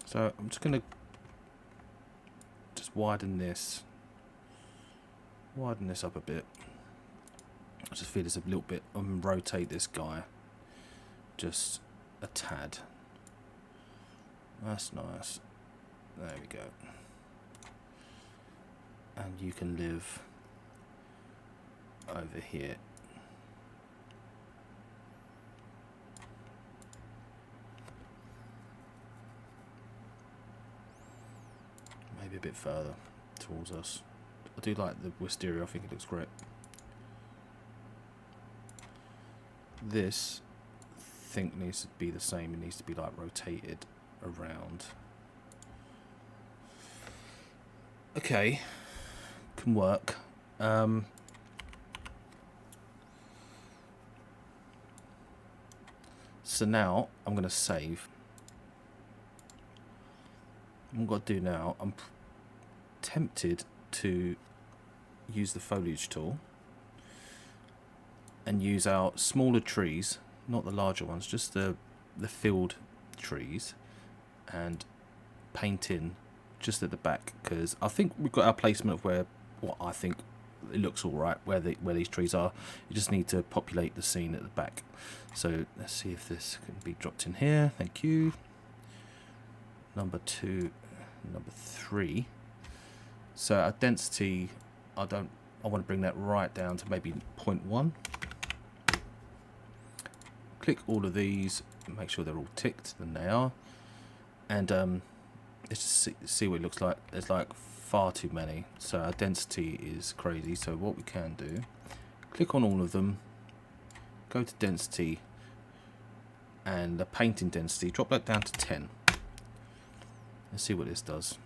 So I'm just going to widen this up a bit. I just feel it's a little bit, rotate this guy just a tad. That's nice. There we go. And you can live over here. Maybe a bit further towards us. I do like the wisteria, I think it looks great. This I think needs to be the same. It needs to be like rotated around. Okay, can work. So now I'm going to save. What I've got to do now, I'm tempted to use the foliage tool and use our smaller trees, not the larger ones, just the field trees, and paint in just at the back, because I think we've got our placement of where what I think it looks all right where these trees are. You just need to populate the scene at the back. So let's see if this can be dropped in here. Thank you. Number 2, number 3. So our density, I want to bring that right down to maybe 0.1. Click all of these, make sure they're all ticked, then they are. And let's just see what it looks like. There's like far too many, so our density is crazy. So what we can do, click on all of them, go to density, and the painting density, drop that down to 10. Let's see what this does.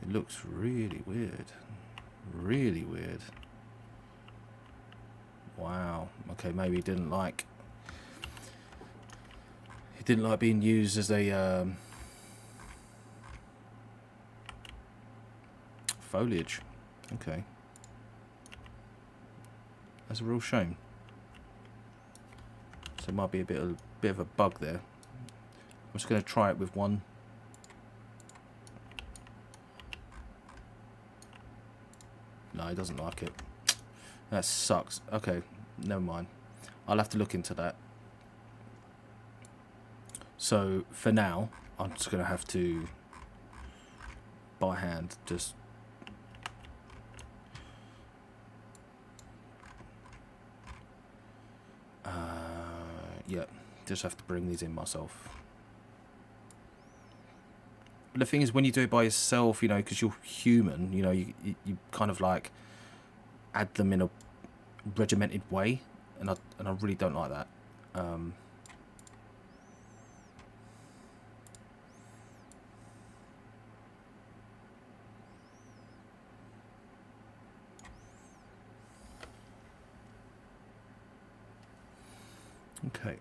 It looks really weird. Really weird. Wow. Okay, maybe it didn't like being used as a foliage. Okay. That's a real shame. So it might be a bit of a bug there. I'm just going to try it with one. No, he doesn't like it. That sucks. Okay, never mind. I'll have to look into that. So for now, I'm just going to have to, by hand, just yeah, just have to bring these in myself. But the thing is, when you do it by yourself, you know, because you're human, you know, you kind of like add them in a regimented way, and I really don't like that. Okay.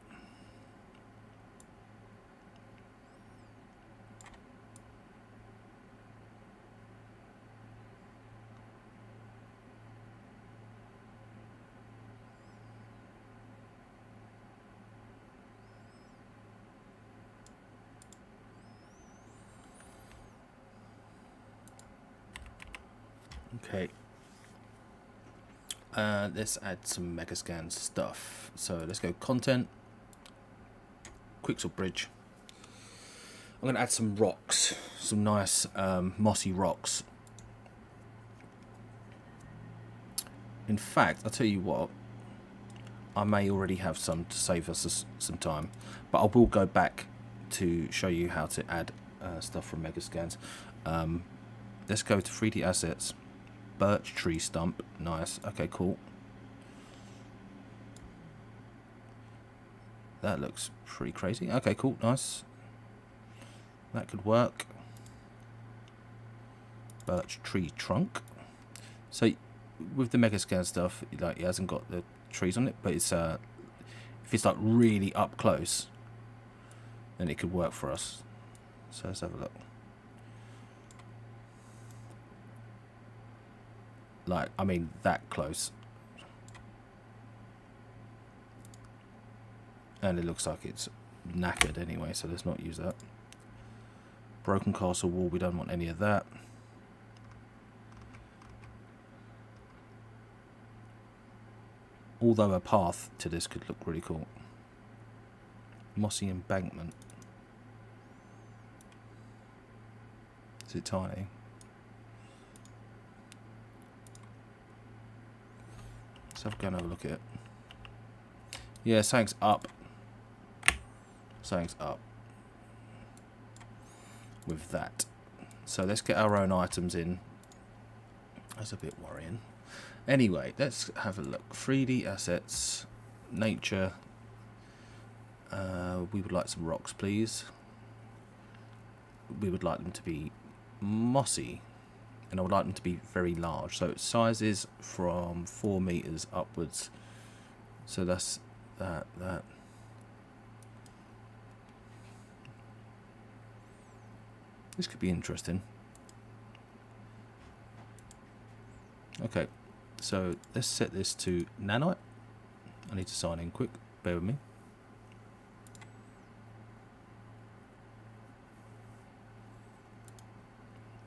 Okay. Let's add some Megascans stuff. So let's go content, Quicksort Bridge. I'm going to add some rocks, some nice mossy rocks. In fact, I'll tell you what, I may already have some to save us some time, but I will go back to show you how to add stuff from Megascans. Let's go to 3D assets. birch tree stump. Nice. Okay, cool. That looks pretty crazy. Okay, cool. Nice. That could work. Birch tree trunk. So with the Megascan stuff, like, it hasn't got the trees on it, but it's if it's like really up close, then it could work for us. So let's have a look. Like, I mean, that close. And it looks like it's knackered anyway, so let's not use that. Broken castle wall, we don't want any of that. Although a path to this could look really cool. Mossy embankment. Is it tiny? Let's go and have a look at it. Yeah, something's up. Something's up with that. So let's get our own items in. That's a bit worrying. Anyway, let's have a look. 3D assets, nature. We would like some rocks, please. We would like them to be mossy, and I would like them to be very large. So sizes from 4 meters upwards. So that's that. This could be interesting. Okay, so let's set this to nanite. I need to sign in quick, bear with me.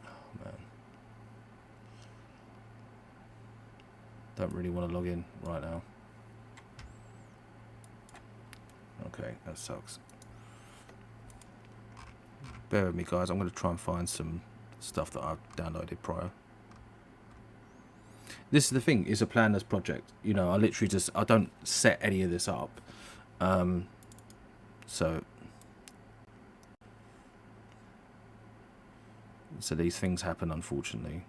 Oh man. Don't really want to log in right now. Okay, that sucks. Bear with me, guys. I'm going to try and find some stuff that I've downloaded prior. This is the thing, it's a planless project. You know, I literally just, I don't set any of this up. So these things happen, unfortunately.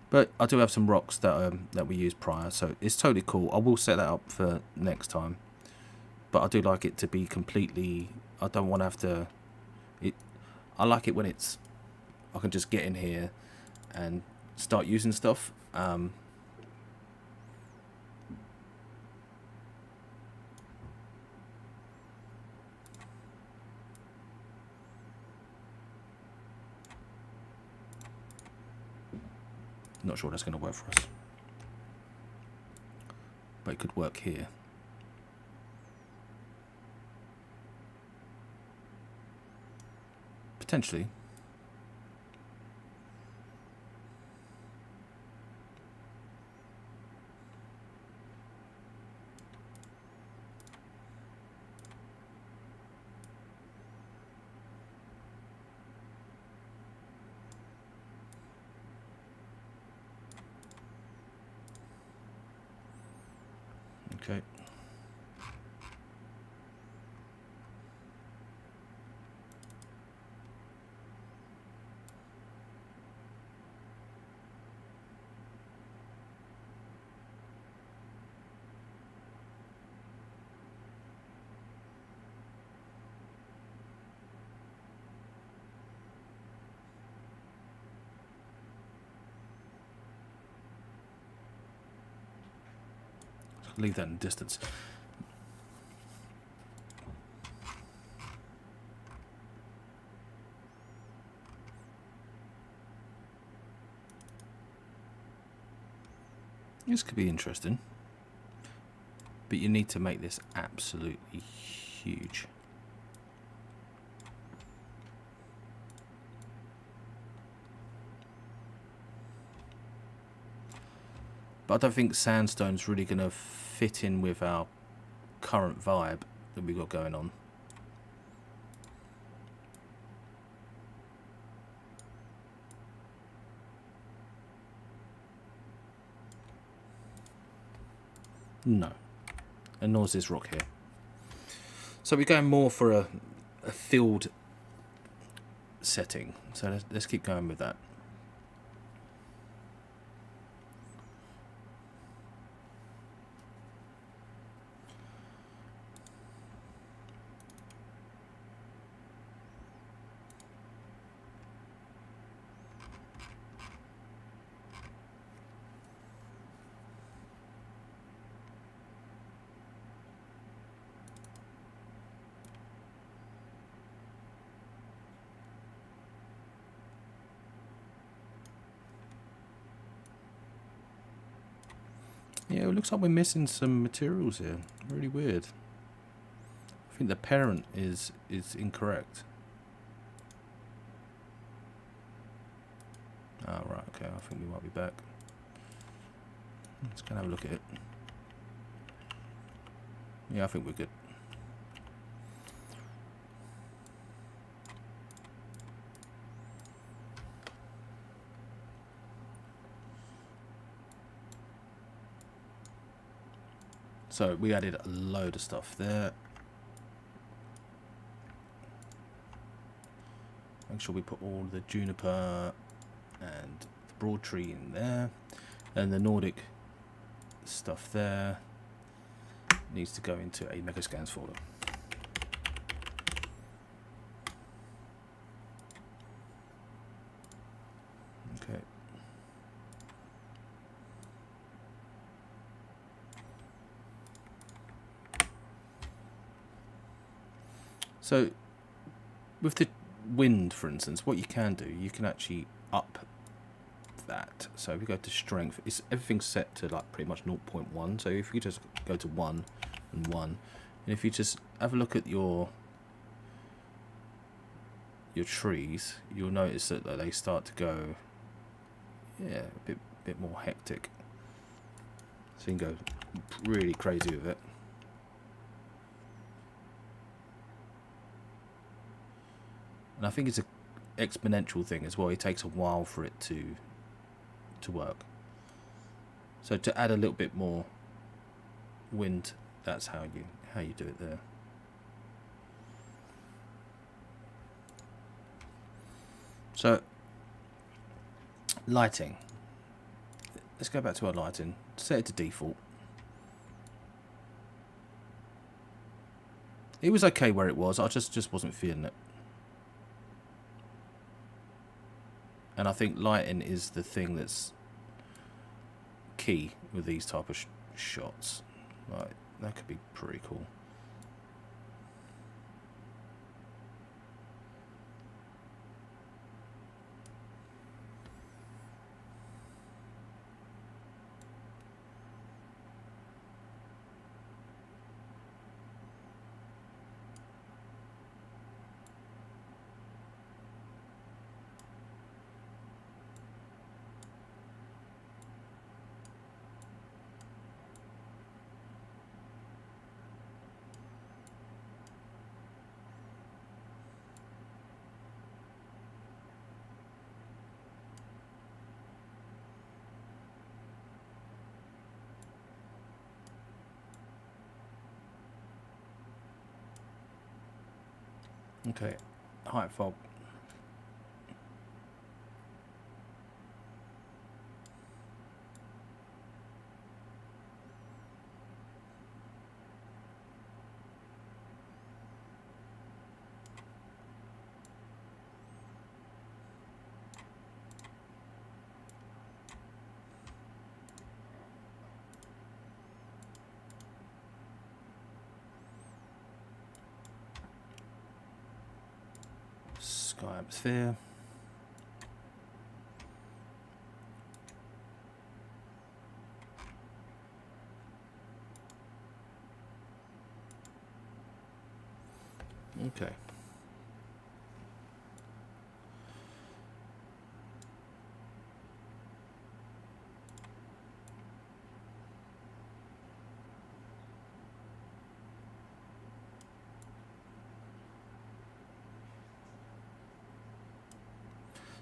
But I do have some rocks that we used prior, so it's totally cool. I will set that up for next time. But I do like it to be completely, I don't want to have to, I like it when it's, I can just get in here and start using stuff. Not sure that's going to work for us, but it could work here. Potentially. Okay. Leave that in distance. This could be interesting, but you need to make this absolutely huge. But I don't think sandstone's really going to fit in with our current vibe that we've got going on. No. And nor is this rock here. So we're going more for a filled setting. So let's keep going with that. Yeah, it looks like we're missing some materials here. Really weird. I think the parent is incorrect. Oh, right, okay, I think we might be back. Let's go and have a look at it. Yeah, I think we're good. So we added a load of stuff there. Make sure we put all the juniper and the broad tree in there, and the Nordic stuff there needs to go into a Megascans folder. Okay. So with the wind, for instance, what you can do, you can actually up that. So if you go to strength, everything's set to like pretty much 0.1. So if you just go to 1 and 1, and if you just have a look at your trees, you'll notice that they start to go, yeah, a bit more hectic. So you can go really crazy with it. And I think it's an exponential thing as well. It takes a while for it to work. So to add a little bit more wind, that's how you do it there. So lighting. Let's go back to our lighting. Set it to default. It was okay where it was. I just wasn't feeling it. And I think lighting is the thing that's key with these type of shots. Like, that could be pretty cool. Okay, height fog. Sky atmosphere. Okay.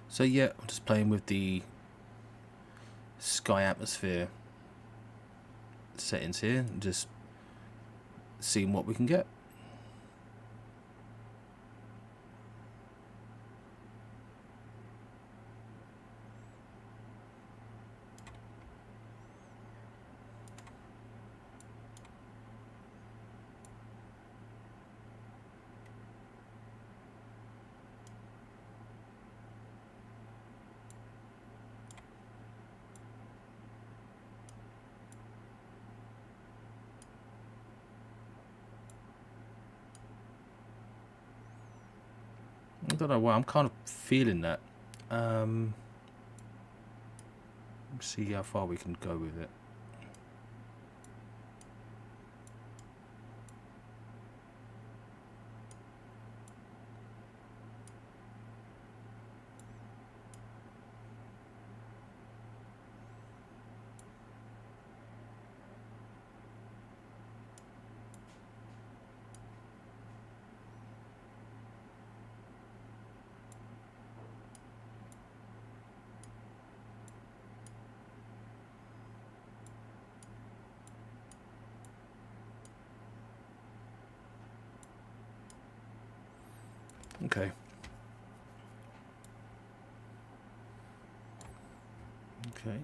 So yeah, I'm just playing with the sky atmosphere settings here and just seeing what we can get. I don't know why, I'm kind of feeling that. Let's see how far we can go with it. Okay. Okay.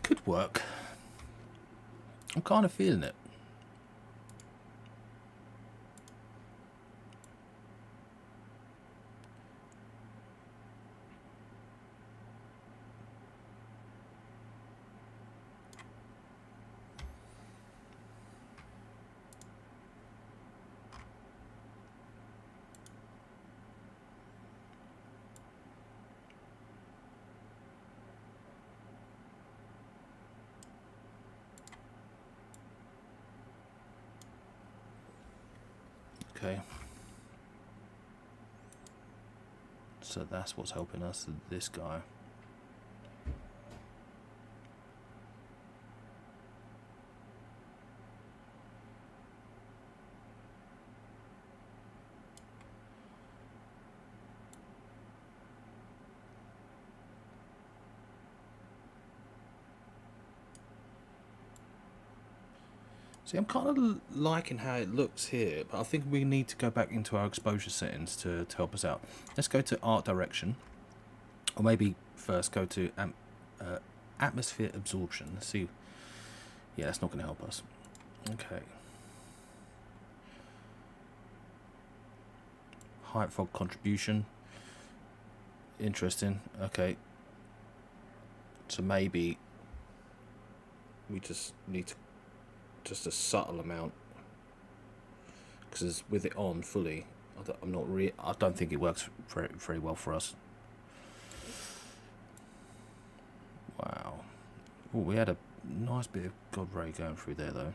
Could work. I'm kind of feeling it. Okay. So that's what's helping us, this guy. See, I'm kind of liking how it looks here, but I think we need to go back into our exposure settings to help us out. Let's go to art direction, or maybe first go to atmosphere absorption. Let's see. Yeah, that's not going to help us. Okay. Height fog contribution. Interesting. Okay. So maybe we just need to just a subtle amount, because with it on fully, I don't think it works very, very well for us. Wow. Oh, we had a nice bit of God ray going through there though.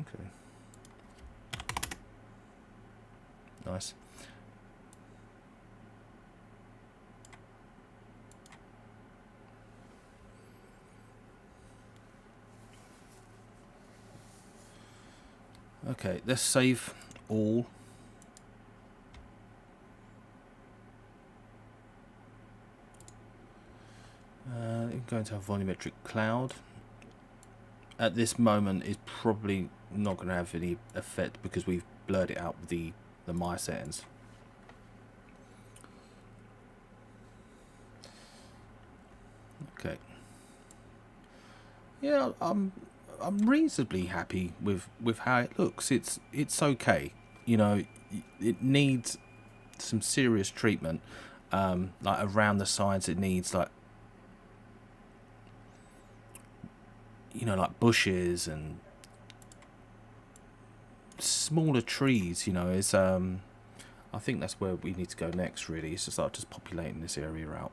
Okay. Nice. Okay, let's save all. Go into our volumetric cloud. At this moment, it's probably not going to have any effect because we've blurred it out with the my settings. Okay. Yeah, I'm reasonably happy with how it looks. It's okay. You know, it needs some serious treatment. Like around the sides, it needs like, you know, like bushes and smaller trees. You know, is I think that's where we need to go next. Really, is to start just populating this area out.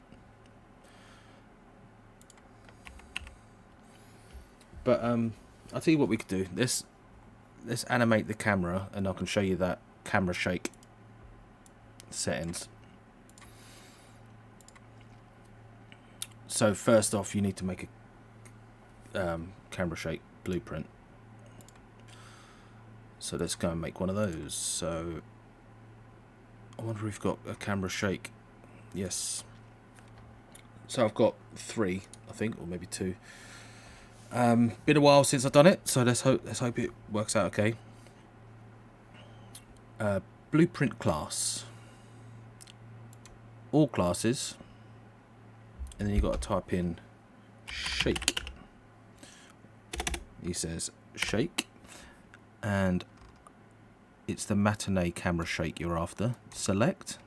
But I'll tell you what we could do. Let's animate the camera, and I can show you that camera shake settings. So first off, you need to make a camera shake blueprint. So let's go and make one of those. So I wonder if we've got a camera shake. Yes. So I've got 3, I think, or maybe 2. Been a while since I've done it, so let's hope it works out okay. Blueprint class, all classes, and then you've got to type in shake. He says shake, and it's the matinee camera shake you're after. Select.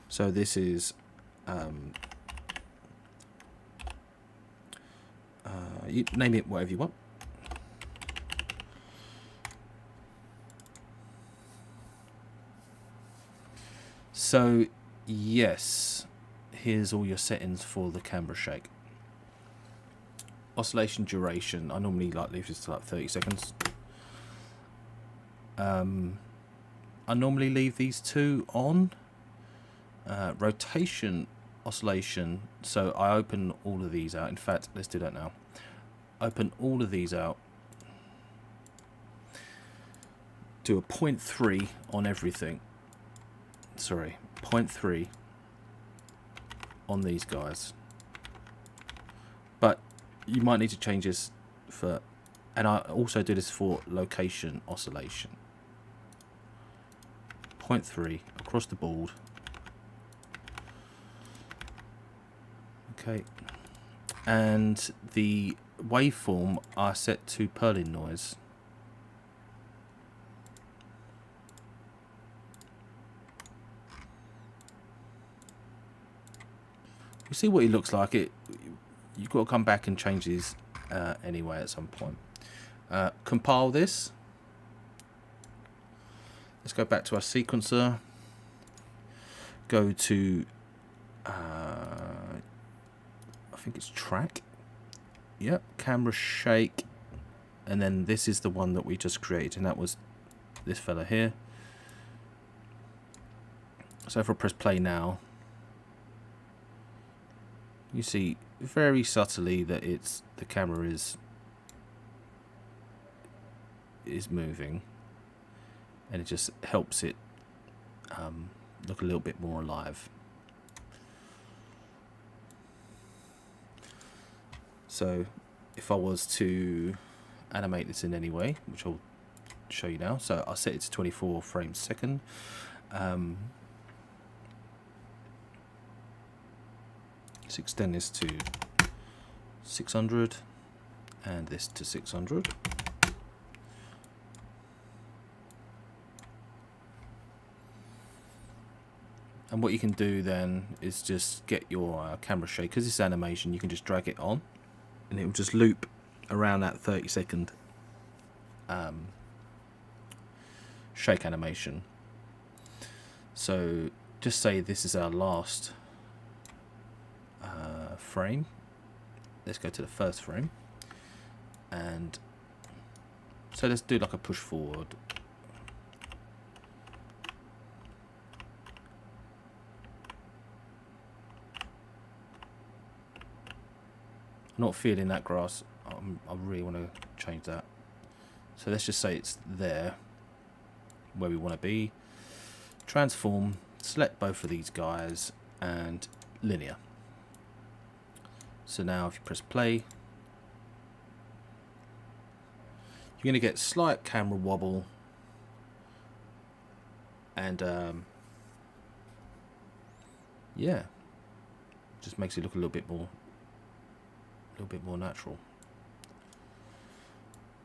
So this is you name it whatever you want. So yes, here's all your settings for the camera shake. Oscillation duration, I normally like leave this to like 30 seconds. I normally leave these 2 on. Rotation, oscillation. So I open all of these out. In fact, let's do that now. Open all of these out. Do a 0.3 on everything. Sorry, 0.3 on these guys. But you might need to change this for, and I also do this for location oscillation. 0.3 across the board. Okay, and the waveform I set to Perlin noise. You see what he looks like. You've got to come back and change these anyway at some point. Compile this. Let's go back to our sequencer. Go to I think it's track. Yep, camera shake, and then this is the one that we just created, and that was this fella here. So if I press play now, you see very subtly that the camera is moving, and it just helps it look a little bit more alive. So if I was to animate this in any way, which I'll show you now, so I'll set it to 24 frames a second. Let's extend this to 600 and this to 600. And what you can do then is just get your camera shake. Because it's animation, you can just drag it on and it will just loop around that 30-second shake animation. So just say this is our last frame. Let's go to the first frame, and so let's do like a push forward. I'm not feeling that grass. I really want to change that. So let's just say it's there where we want to be. Transform, select both of these guys, and linear. So now if you press play, you're going to get slight camera wobble, and yeah, just makes it look a little bit more natural.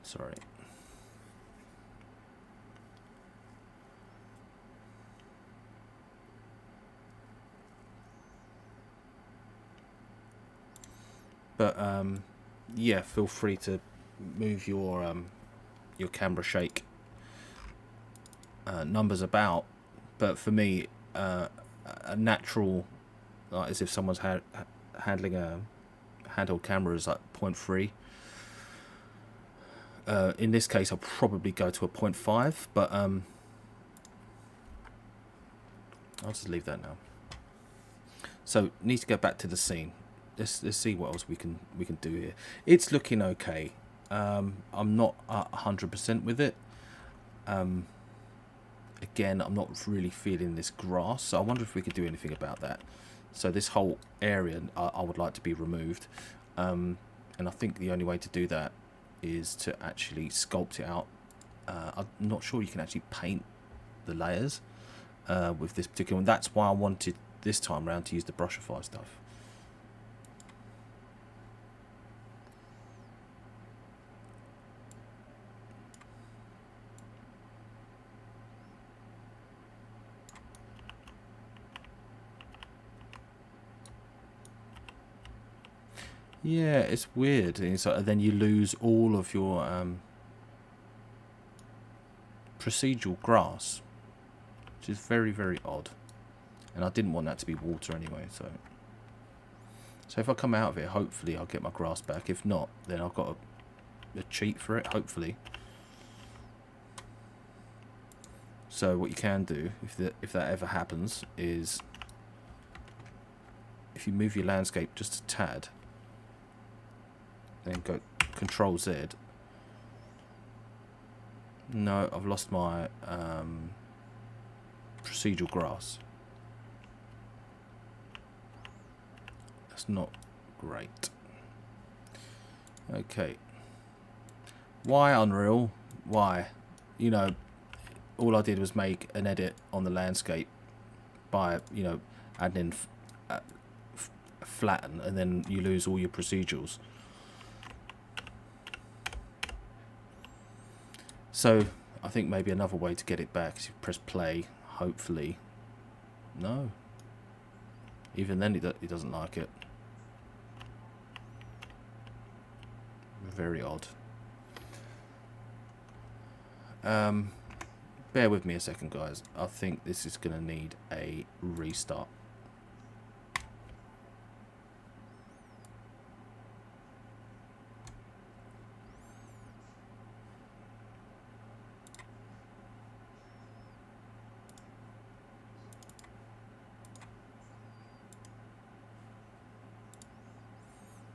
Sorry. But yeah, feel free to move your camera shake numbers about. But for me, a natural, like as if someone's handling a handheld camera, is like 0.3. In this case, I'll probably go to a 0.5, but I'll just leave that now. So need to go back to the scene. Let's see what else we can do here. It's looking okay. I'm not 100% with it. Again, I'm not really feeling this grass, so I wonder if we could do anything about that. So this whole area I would like to be removed, and I think the only way to do that is to actually sculpt it out. I'm not sure you can actually paint the layers with this particular one. That's why I wanted this time around to use the brushify stuff. Yeah, it's weird. And it's like, then you lose all of your procedural grass, which is very, very odd. And I didn't want that to be water anyway. So if I come out of it, hopefully I'll get my grass back. If not, then I've got a cheat for it, hopefully. So what you can do, if that ever happens, is if you move your landscape just a tad, then go Control Z. No, I've lost my procedural grass. That's not great. Okay. Why Unreal? Why? You know, all I did was make an edit on the landscape by, you know, adding flatten, and then you lose all your procedurals. So I think maybe another way to get it back is you press play, hopefully. No. Even then he doesn't like it. Very odd. Bear with me a second, guys. I think this is going to need a restart.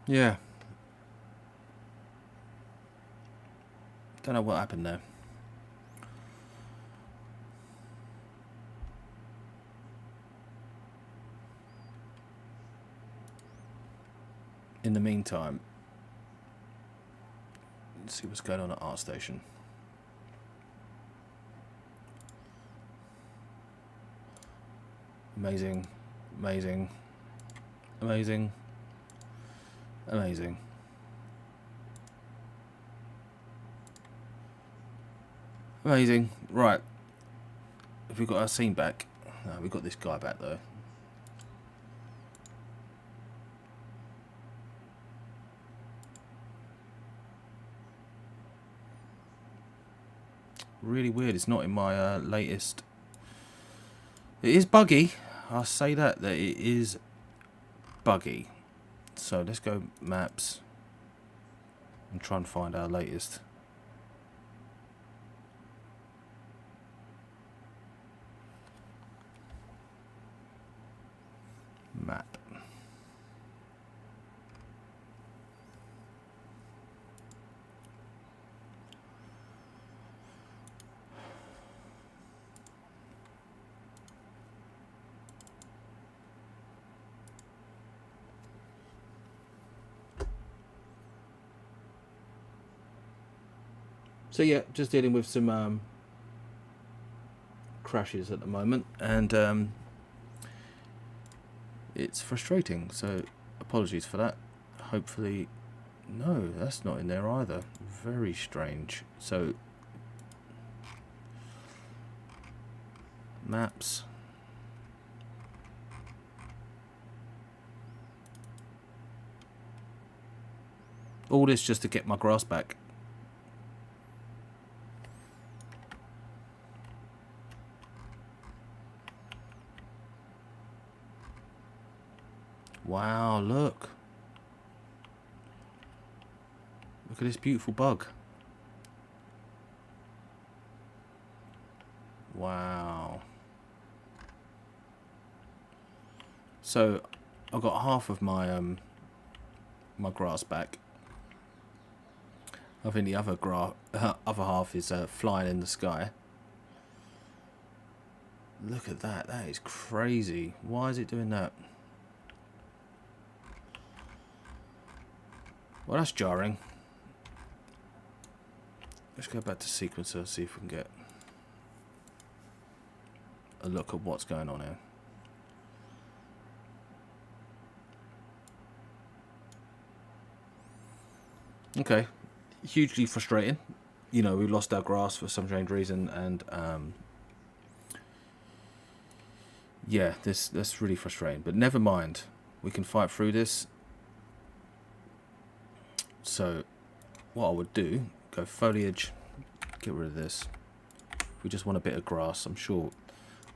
Yeah. Don't know what happened there. In the meantime, let's see what's going on at ArtStation. Amazing, amazing, amazing, amazing. Amazing. Right. Have we got our scene back? No, we've got this guy back though. Really weird. It's not in my latest. It is buggy. I'll say that it is buggy. So let's go maps and try and find our latest map. So yeah, just dealing with some crashes at the moment, and it's frustrating, so apologies for that. Hopefully, no, that's not in there either. Very strange. So maps. All this just to get my grass back. Wow, look. Look at this beautiful bug. Wow. So, I've got half of my my grass back. I think the other half is flying in the sky. Look at that. That is crazy. Why is it doing that? Well, that's jarring. Let's go back to sequencer, see if we can get a look at what's going on here. Okay, hugely frustrating. You know, we lost our grass for some strange reason, and yeah, that's really frustrating. But never mind, we can fight through this. So what I would do, go foliage, get rid of this. We just want a bit of grass. I'm sure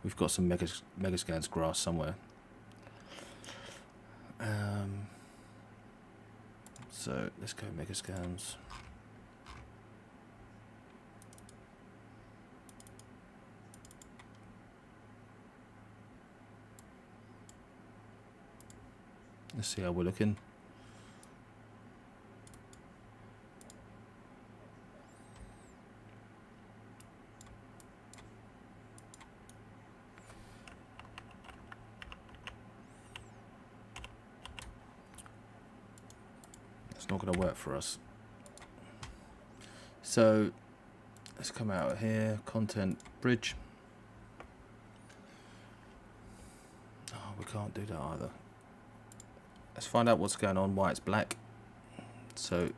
we've got some Megascans grass somewhere. So let's go Megascans. Let's see how we're looking. It's not going to work for us. So let's come out of here. Content bridge. Oh, we can't do that either. Let's find out what's going on, why it's black. So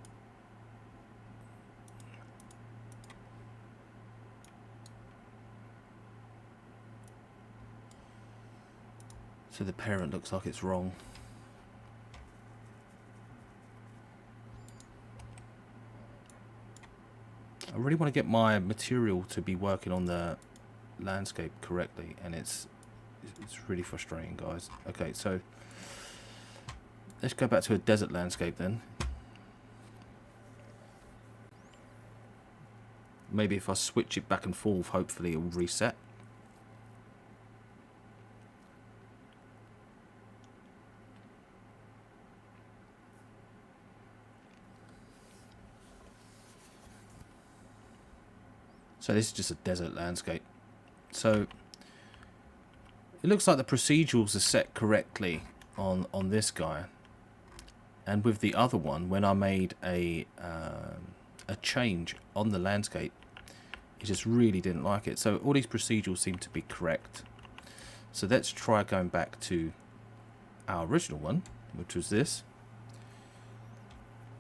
the parent looks like it's wrong. I really want to get my material to be working on the landscape correctly, and it's really frustrating, guys. Okay, so let's go back to a desert landscape then. Maybe if I switch it back and forth, hopefully it will reset. So this is just a desert landscape. So it looks like the procedurals are set correctly on this guy, and with the other one, when I made a change on the landscape, it just really didn't like it. So all these procedurals seem to be correct. So let's try going back to our original one, which was this.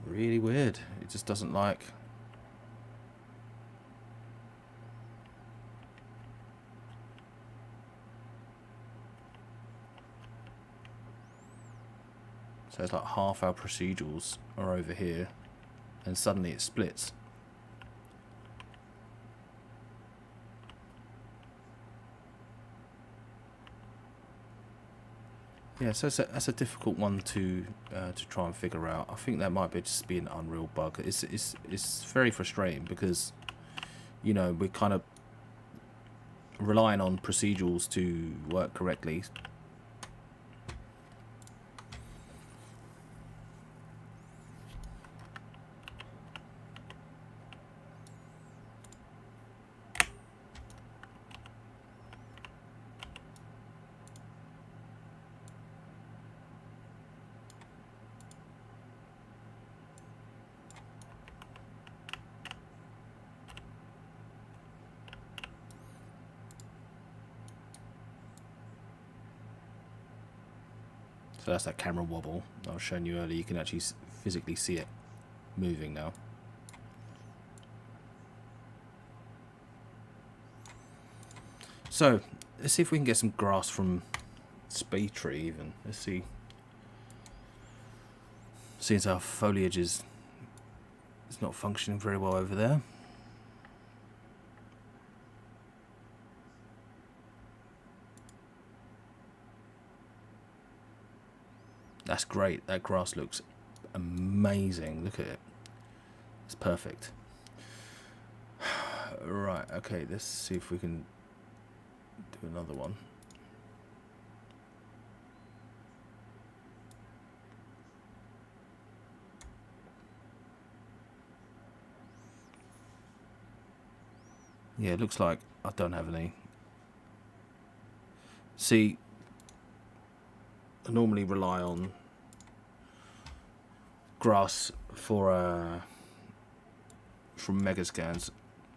Really weird. It just doesn't like. So it's like half our procedurals are over here, and suddenly it splits. Yeah, so that's a difficult one to try and figure out. I think that might just be an Unreal bug. It's very frustrating because, you know, we're kind of relying on procedurals to work correctly. So that's that camera wobble I was showing you earlier. You can actually physically see it moving now. So let's see if we can get some grass from Speedtree even. Let's see. Since our foliage is not functioning very well over there. That's great. That grass looks amazing. Look at it. It's perfect. Right, okay, let's see if we can do another one. Yeah, it looks like I don't have any. See, I normally rely on grass for from Megascans.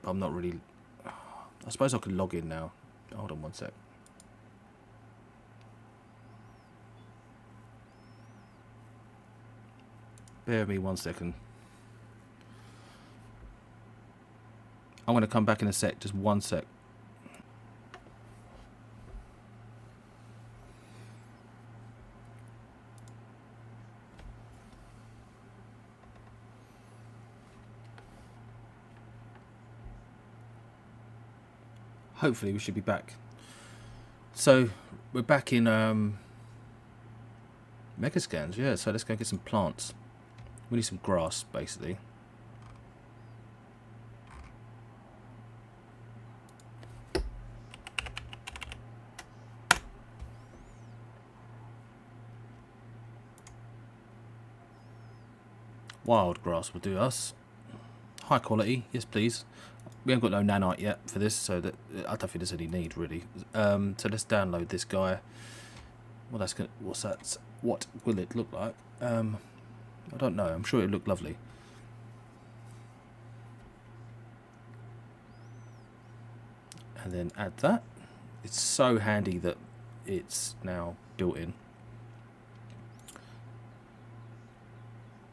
I'm not really. I suppose I could log in now. Hold on one sec. Bear with me 1 second. I'm going to come back in a sec. Just 1 sec. Hopefully we should be back. So we're back in Megascans, yeah. So let's go get some plants. We need some grass, basically. wild grass will do us. High quality, yes please. We haven't got no nanite yet for this, so that I don't think there's any need really. So let's download this guy. Well, that's gonna. What's that? What will it look like? I don't know. I'm sure it'll look lovely. And then add that. It's so handy that it's now built in.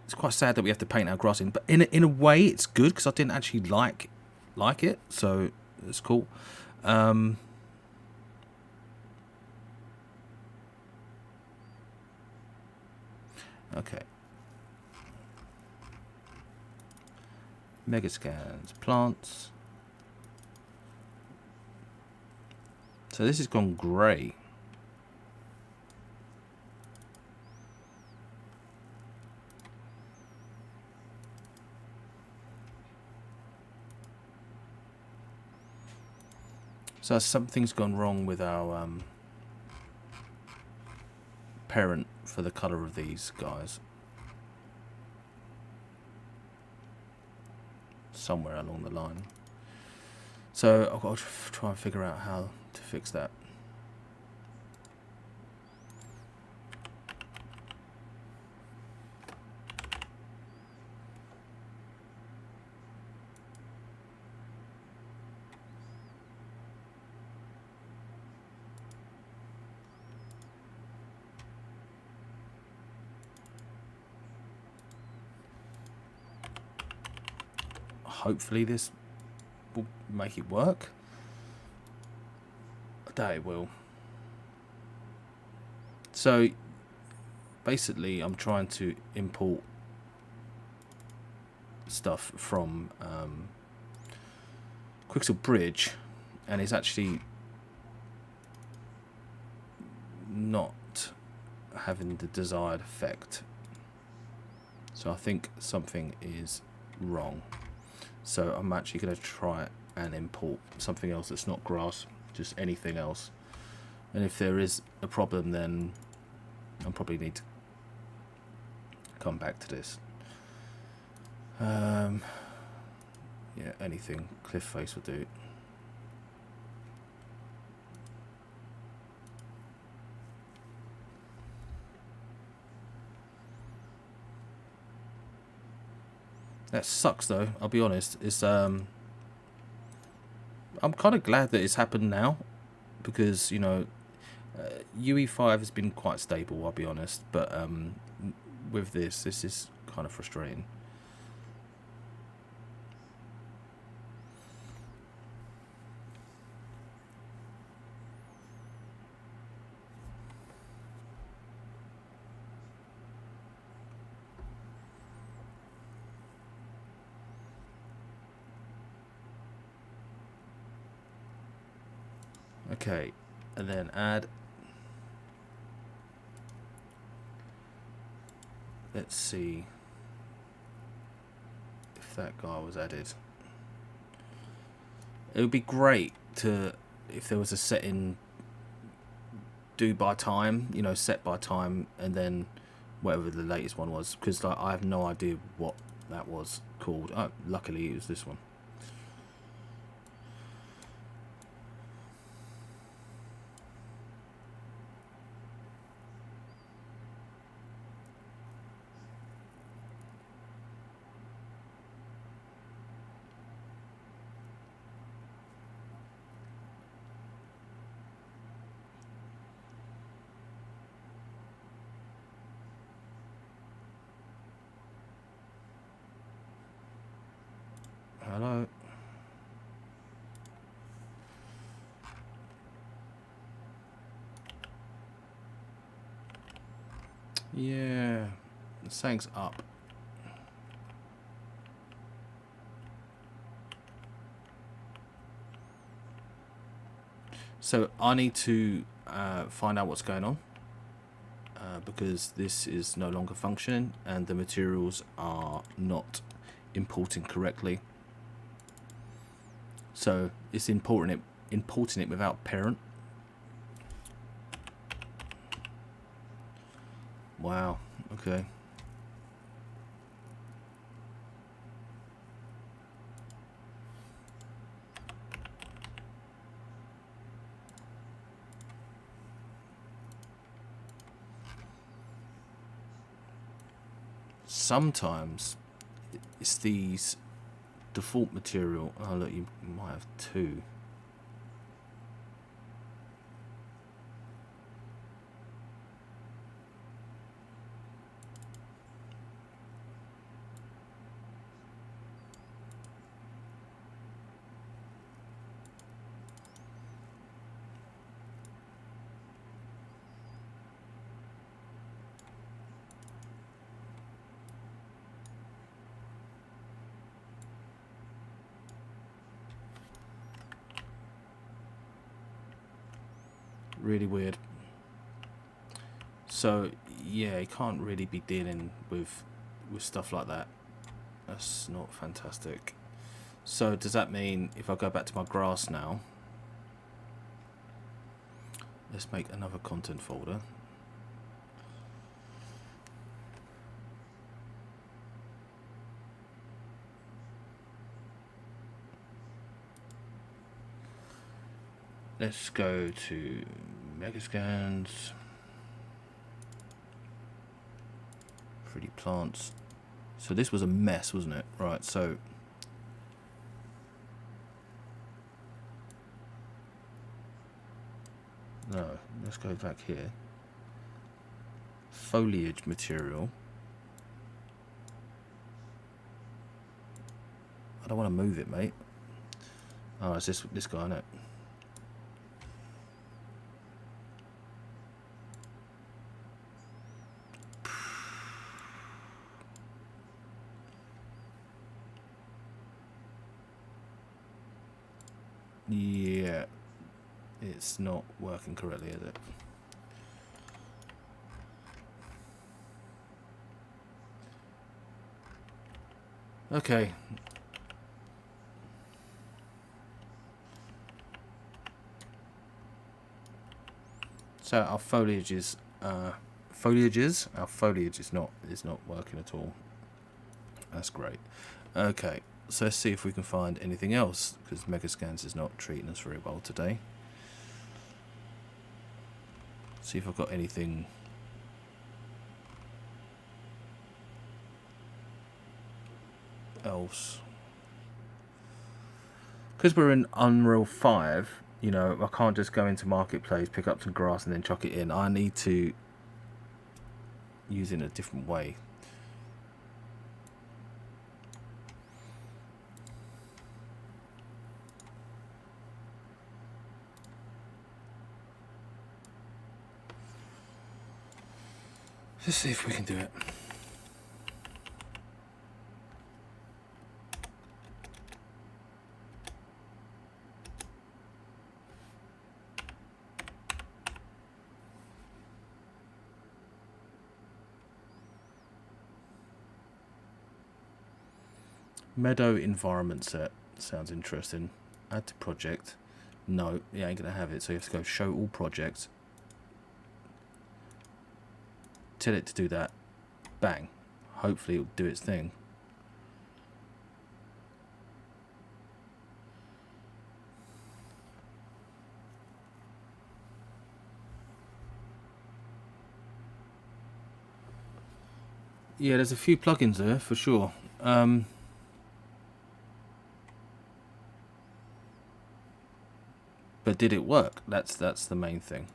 It's quite sad that we have to paint our grass in, but in a way it's good because I didn't actually like it, so it's cool. Okay. Megascans, plants. So this has gone grey. So something's gone wrong with our parent for the colour of these guys. Somewhere along the line. So I've got to try and figure out how to fix that. Hopefully this will make it work. I doubt it will. So basically I'm trying to import stuff from Quixel Bridge, and it's actually not having the desired effect. So I think something is wrong. So I'm actually going to try and import something else that's not grass, just anything else. And if there is a problem, then I'll probably need to come back to this. Yeah, anything. Cliff face will do. That sucks though, I'll be honest. It's I'm kind of glad that it's happened now, because you know UE5 has been quite stable, I'll be honest, but with this is kind of frustrating. Okay, and then add. Let's see if that guy was added. It would be great to, if there was a setting do by time, you know, set by time, and then whatever the latest one was, because like, I have no idea what that was called. Oh, luckily it was this one. Hello. Yeah, something's up. So I need to find out what's going on, because this is no longer functioning and the materials are not importing correctly. So it's importing it without parent. Wow. Okay. sometimes it's these default material. Oh look, you might have two. Really weird. So yeah, you can't really be dealing with stuff like that. That's not fantastic. So does that mean if I go back to my grass now, let's make another content folder. Let's go to Megascans, 3D plants. So this was a mess, wasn't it? Right, so no, let's go back here. Foliage material. I don't want to move it, mate. Oh, it's this guy, isn't it? Yeah, it's not working correctly, is it? Okay. So our foliage is our foliage is not working at all. That's great. Okay. So let's see if we can find anything else, because Megascans is not treating us very well today. See if I've got anything else. Because we're in Unreal 5, you know, I can't just go into Marketplace, pick up some grass and then chuck it in. I need to use it in a different way. Let's see if we can do it. Meadow environment set sounds interesting. Add to project. No, it ain't gonna have it. So you have to go show all projects. Tell it to do that. Bang. Hopefully it'll do its thing. Yeah, there's a few plugins there for sure. But did it work? That's the main thing.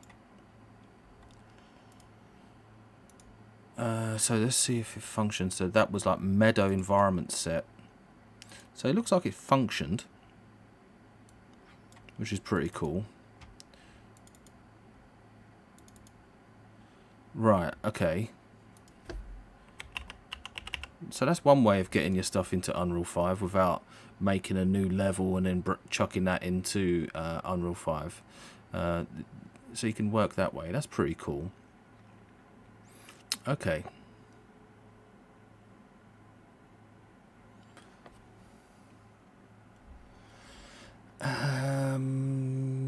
So let's see if it functions. So that was like meadow environment set. So it looks like it functioned, which is pretty cool. Right, okay. So that's one way of getting your stuff into Unreal 5 without making a new level and then chucking that into Unreal 5. So you can work that way. That's pretty cool. Okay.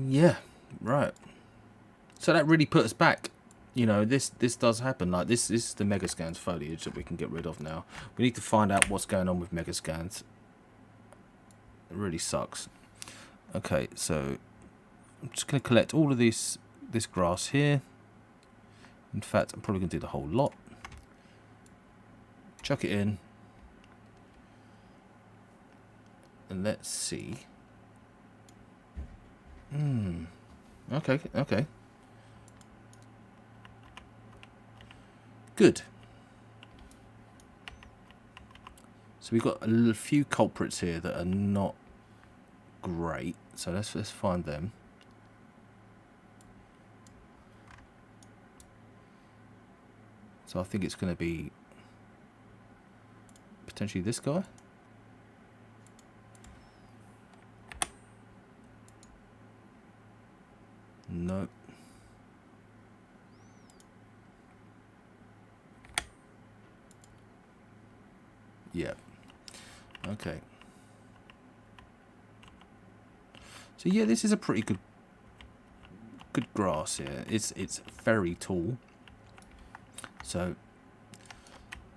Yeah, right. So that really put us back. You know, this does happen. Like this is the Megascans foliage that we can get rid of now. We need to find out what's going on with Megascans. It really sucks. Okay, so I'm just going to collect all of this grass here. In fact, I'm probably going to do the whole lot. chuck it in, and let's see. Okay. Good. So we've got a few culprits here that are not great. So let's find them. So I think it's going to be potentially this guy. Nope. Yeah. Okay. So yeah, this is a pretty good grass here. It's very tall. So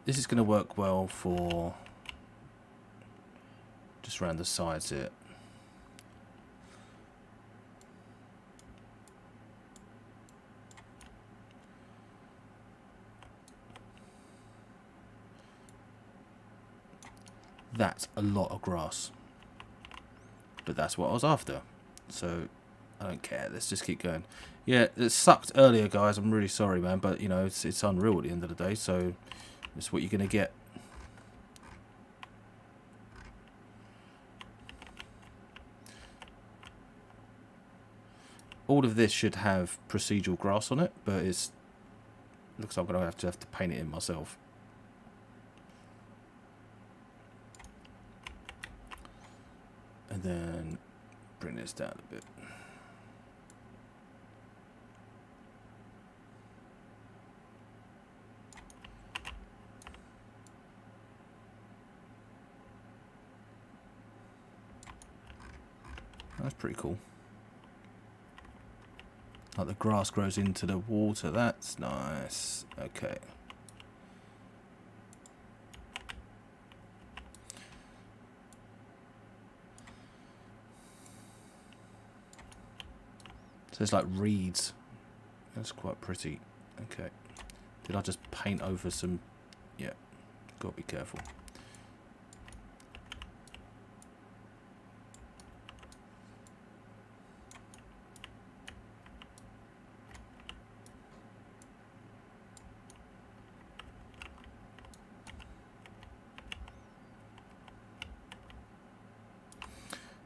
this is going to work well for just around the sides here. That's a lot of grass, but that's what I was after, so I don't care. Let's just keep going. Yeah, it sucked earlier, guys. I'm really sorry, man, but you know, it's unreal at the end of the day, so it's what you're gonna get. All of this should have procedural grass on it, but looks like I'm gonna have to paint it in myself. And then bring this down a bit. That's pretty cool. Like the grass grows into the water. That's nice. Okay. So it's like reeds. That's quite pretty. Okay. Did I just paint over some? Yeah. Gotta be careful.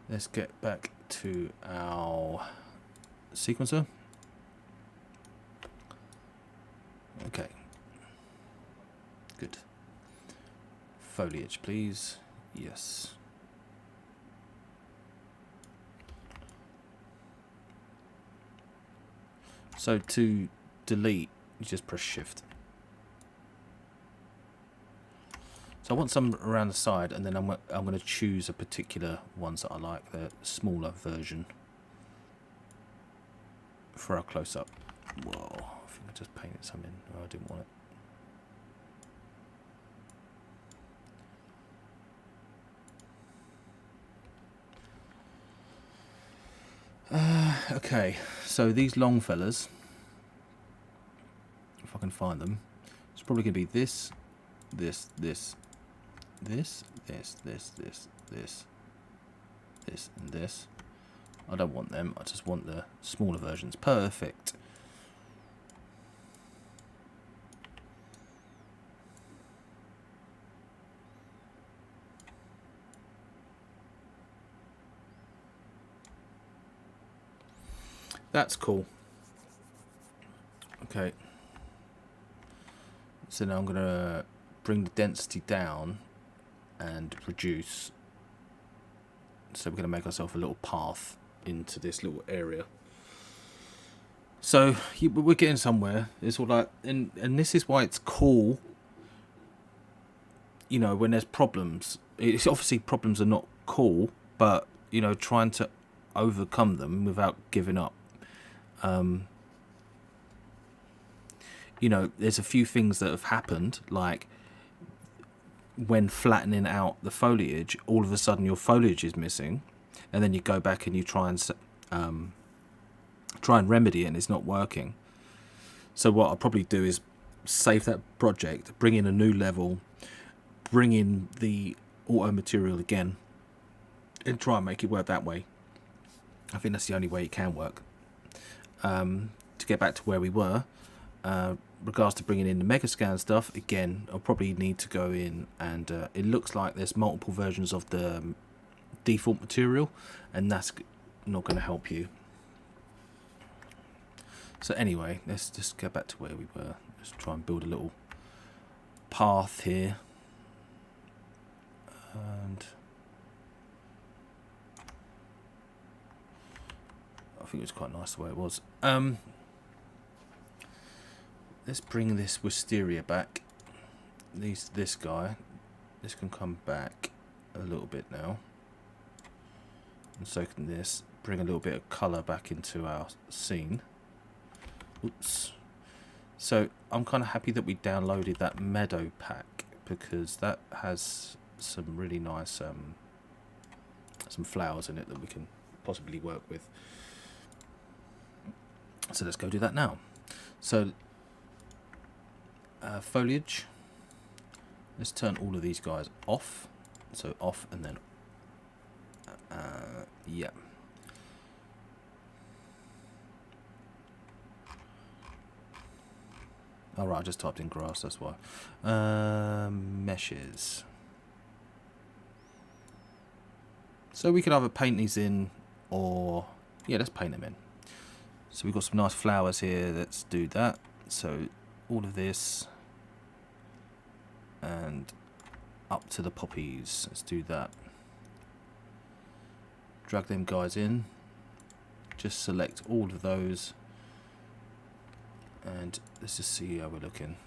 Let's get back to our sequencer. Okay. Good. Foliage, please. Yes. So to delete, you just press Shift. So I want some around the side, and then I'm going to choose a particular ones that I like, the smaller version for our close-up. Whoa, I think I just painted some in. Oh, I didn't want it. Okay, so these long fellas, if I can find them, it's probably going to be this, this, and this. I don't want them, I just want the smaller versions. Perfect. That's cool. Okay. So now I'm going to bring the density down and reduce. So we're going to make ourselves a little path into this little area. So we're getting somewhere. It's all like, and this is why it's cool. You know, when there's problems, it's obviously problems are not cool, but you know, trying to overcome them without giving up. You know, there's a few things that have happened, like when flattening out the foliage, all of a sudden your foliage is missing, and then you go back and you try and remedy it, and it's not working. So what I'll probably do is save that project, bring in a new level, bring in the auto material again and try and make it work that way. I think that's the only way it can work. To get back to where we were, regards to bringing in the Megascan stuff, again, I'll probably need to go in and it looks like there's multiple versions of the default material, and that's not going to help you. So anyway, let's just get back to where we were. Let's try and build a little path here. And I think it was quite nice the way it was. Let's bring this wisteria back. This guy. This can come back a little bit now. And so can this. Bring a little bit of colour back into our scene. Oops. So I'm kind of happy that we downloaded that meadow pack, because that has some really nice some flowers in it that we can possibly work with. So let's go do that now. So foliage, let's turn all of these guys off. So off and then yeah. Alright, I just typed in grass, that's why. Meshes. So we could either paint these in, or yeah, let's paint them in. So we've got some nice flowers here. Let's do that. So all of this and up to the poppies. Let's do that. Drag them guys in. Just select all of those. And let's just see how we're looking.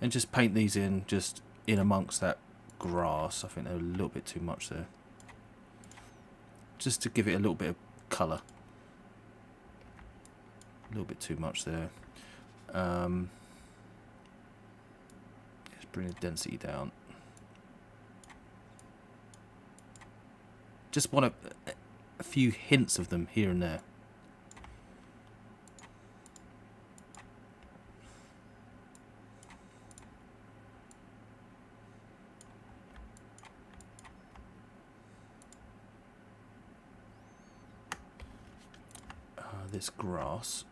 And just paint these in, just in amongst that grass. I think they're a little bit too much there. Just to give it a little bit of colour. A little bit too much there. Let's bring the density down. Just want a few hints of them here and there. This grass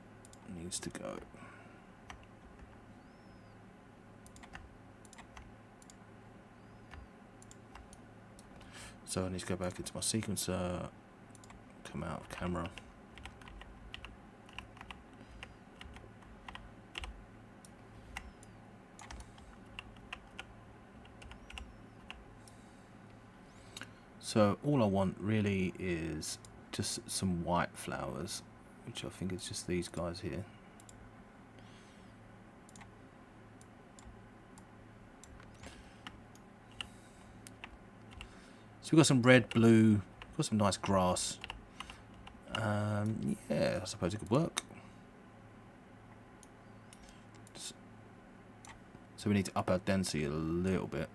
needs to go. So I need to go back into my sequencer, come out of camera. So all I want really is just some white flowers, which I think is just these guys here. So we've got some red, blue, got some nice grass. Yeah, I suppose it could work. So we need to up our density a little bit.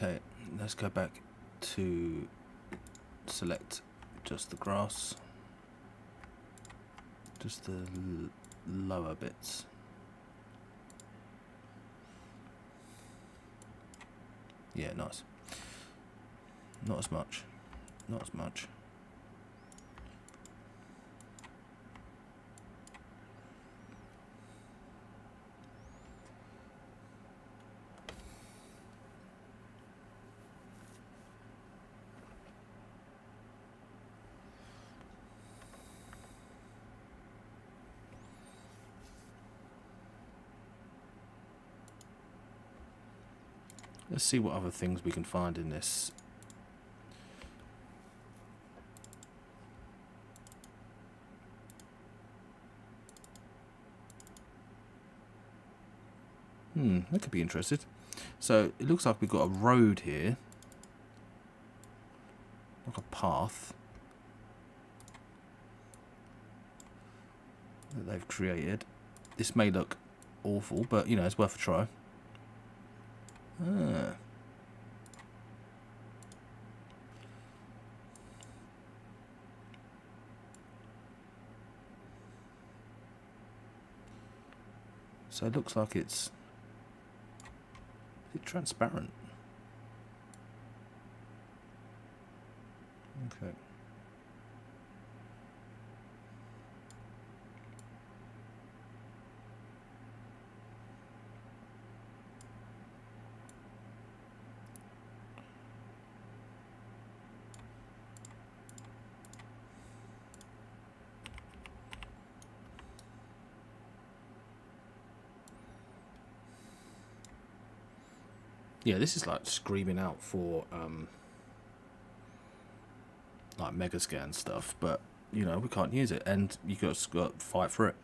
Okay, let's go back to select just the grass, just the lower bits. Yeah, nice. Not as much. Not as much. Let's see what other things we can find in this. That could be interesting. So it looks like we've got a road here, like a path that they've created. This may look awful, but you know, it's worth a try. So it looks like it's... Is it transparent? Okay. Yeah, this is like screaming out for like Megascan stuff, but you know, we can't use it, and you got to fight for it.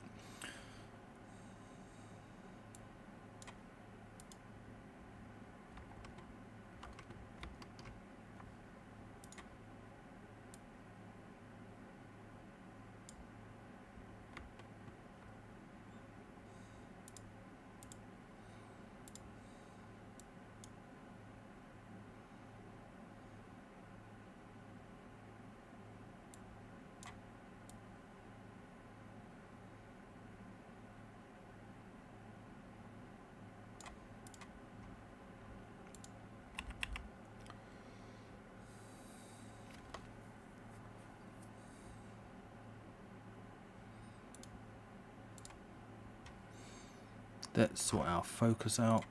Let's sort our focus out.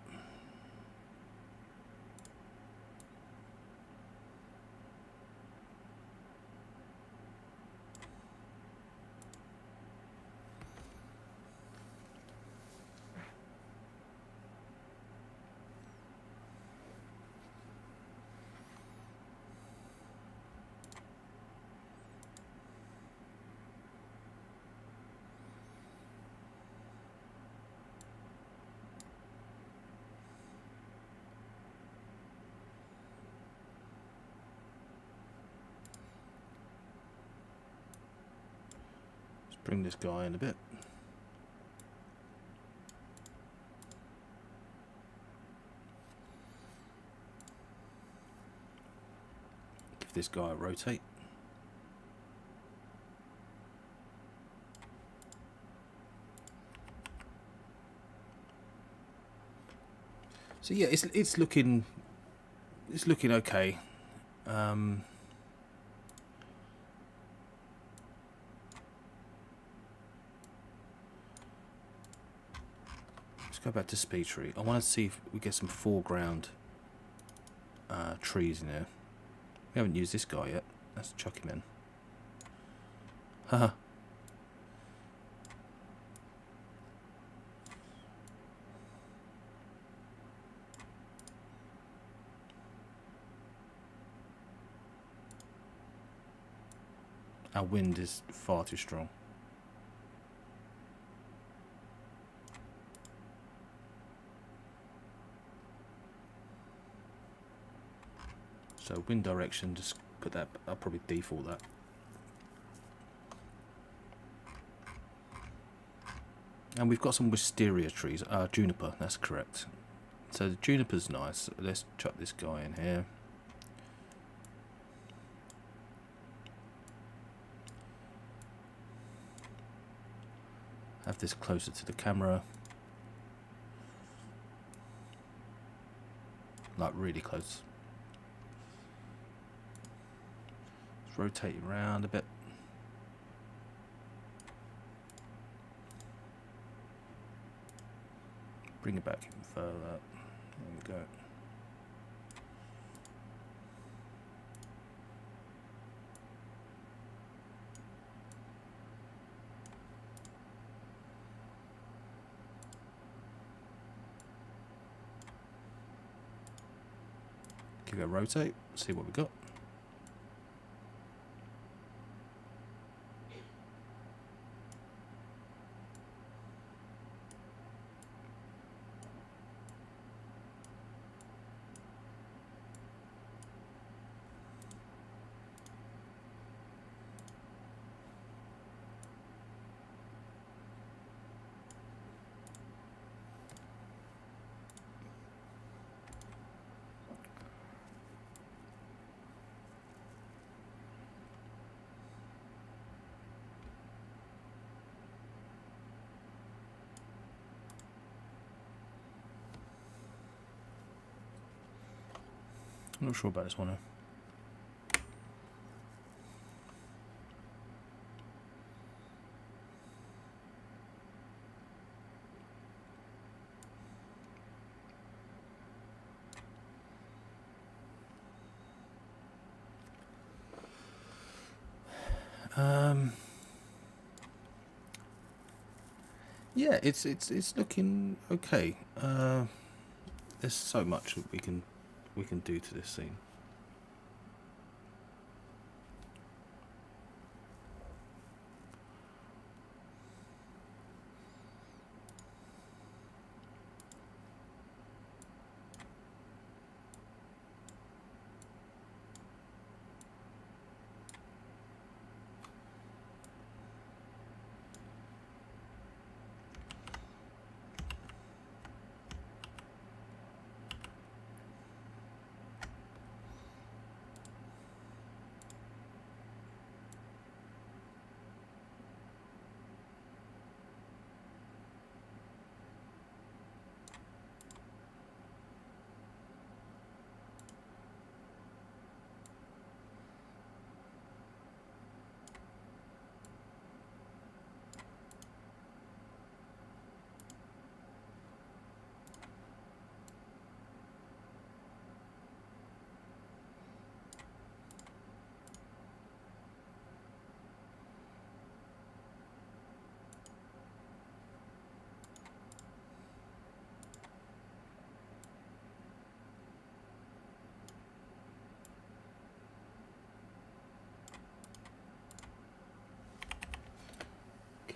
Bring this guy in a bit. Give this guy a rotate. So yeah, it's looking okay. Go back to Speedtree. I want to see if we get some foreground trees in here. We haven't used this guy yet. Let's chuck him in. Haha. Our wind is far too strong. So wind direction, just put that, I'll probably default that. And we've got some wisteria trees, juniper, that's correct. So the juniper's nice. Let's chuck this guy in here. Have this closer to the camera. Like really close. Rotate around a bit. Bring it back even further. There we go. Give it a rotate, see what we got. I'm not sure about this one though. Yeah, it's looking okay. There's so much that we can do to this scene.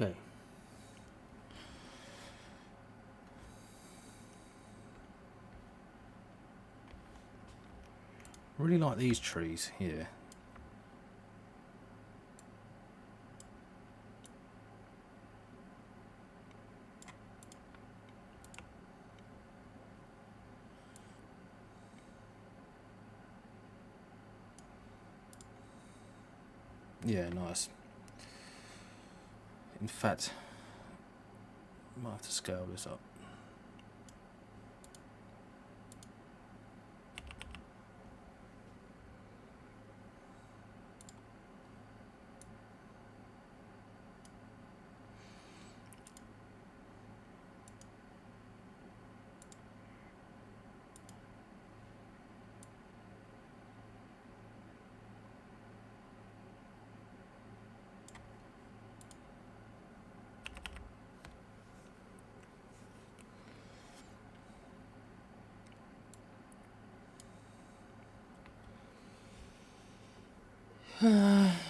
Okay. I really like these trees here. Yeah, nice. In fact, I might have to scale this up.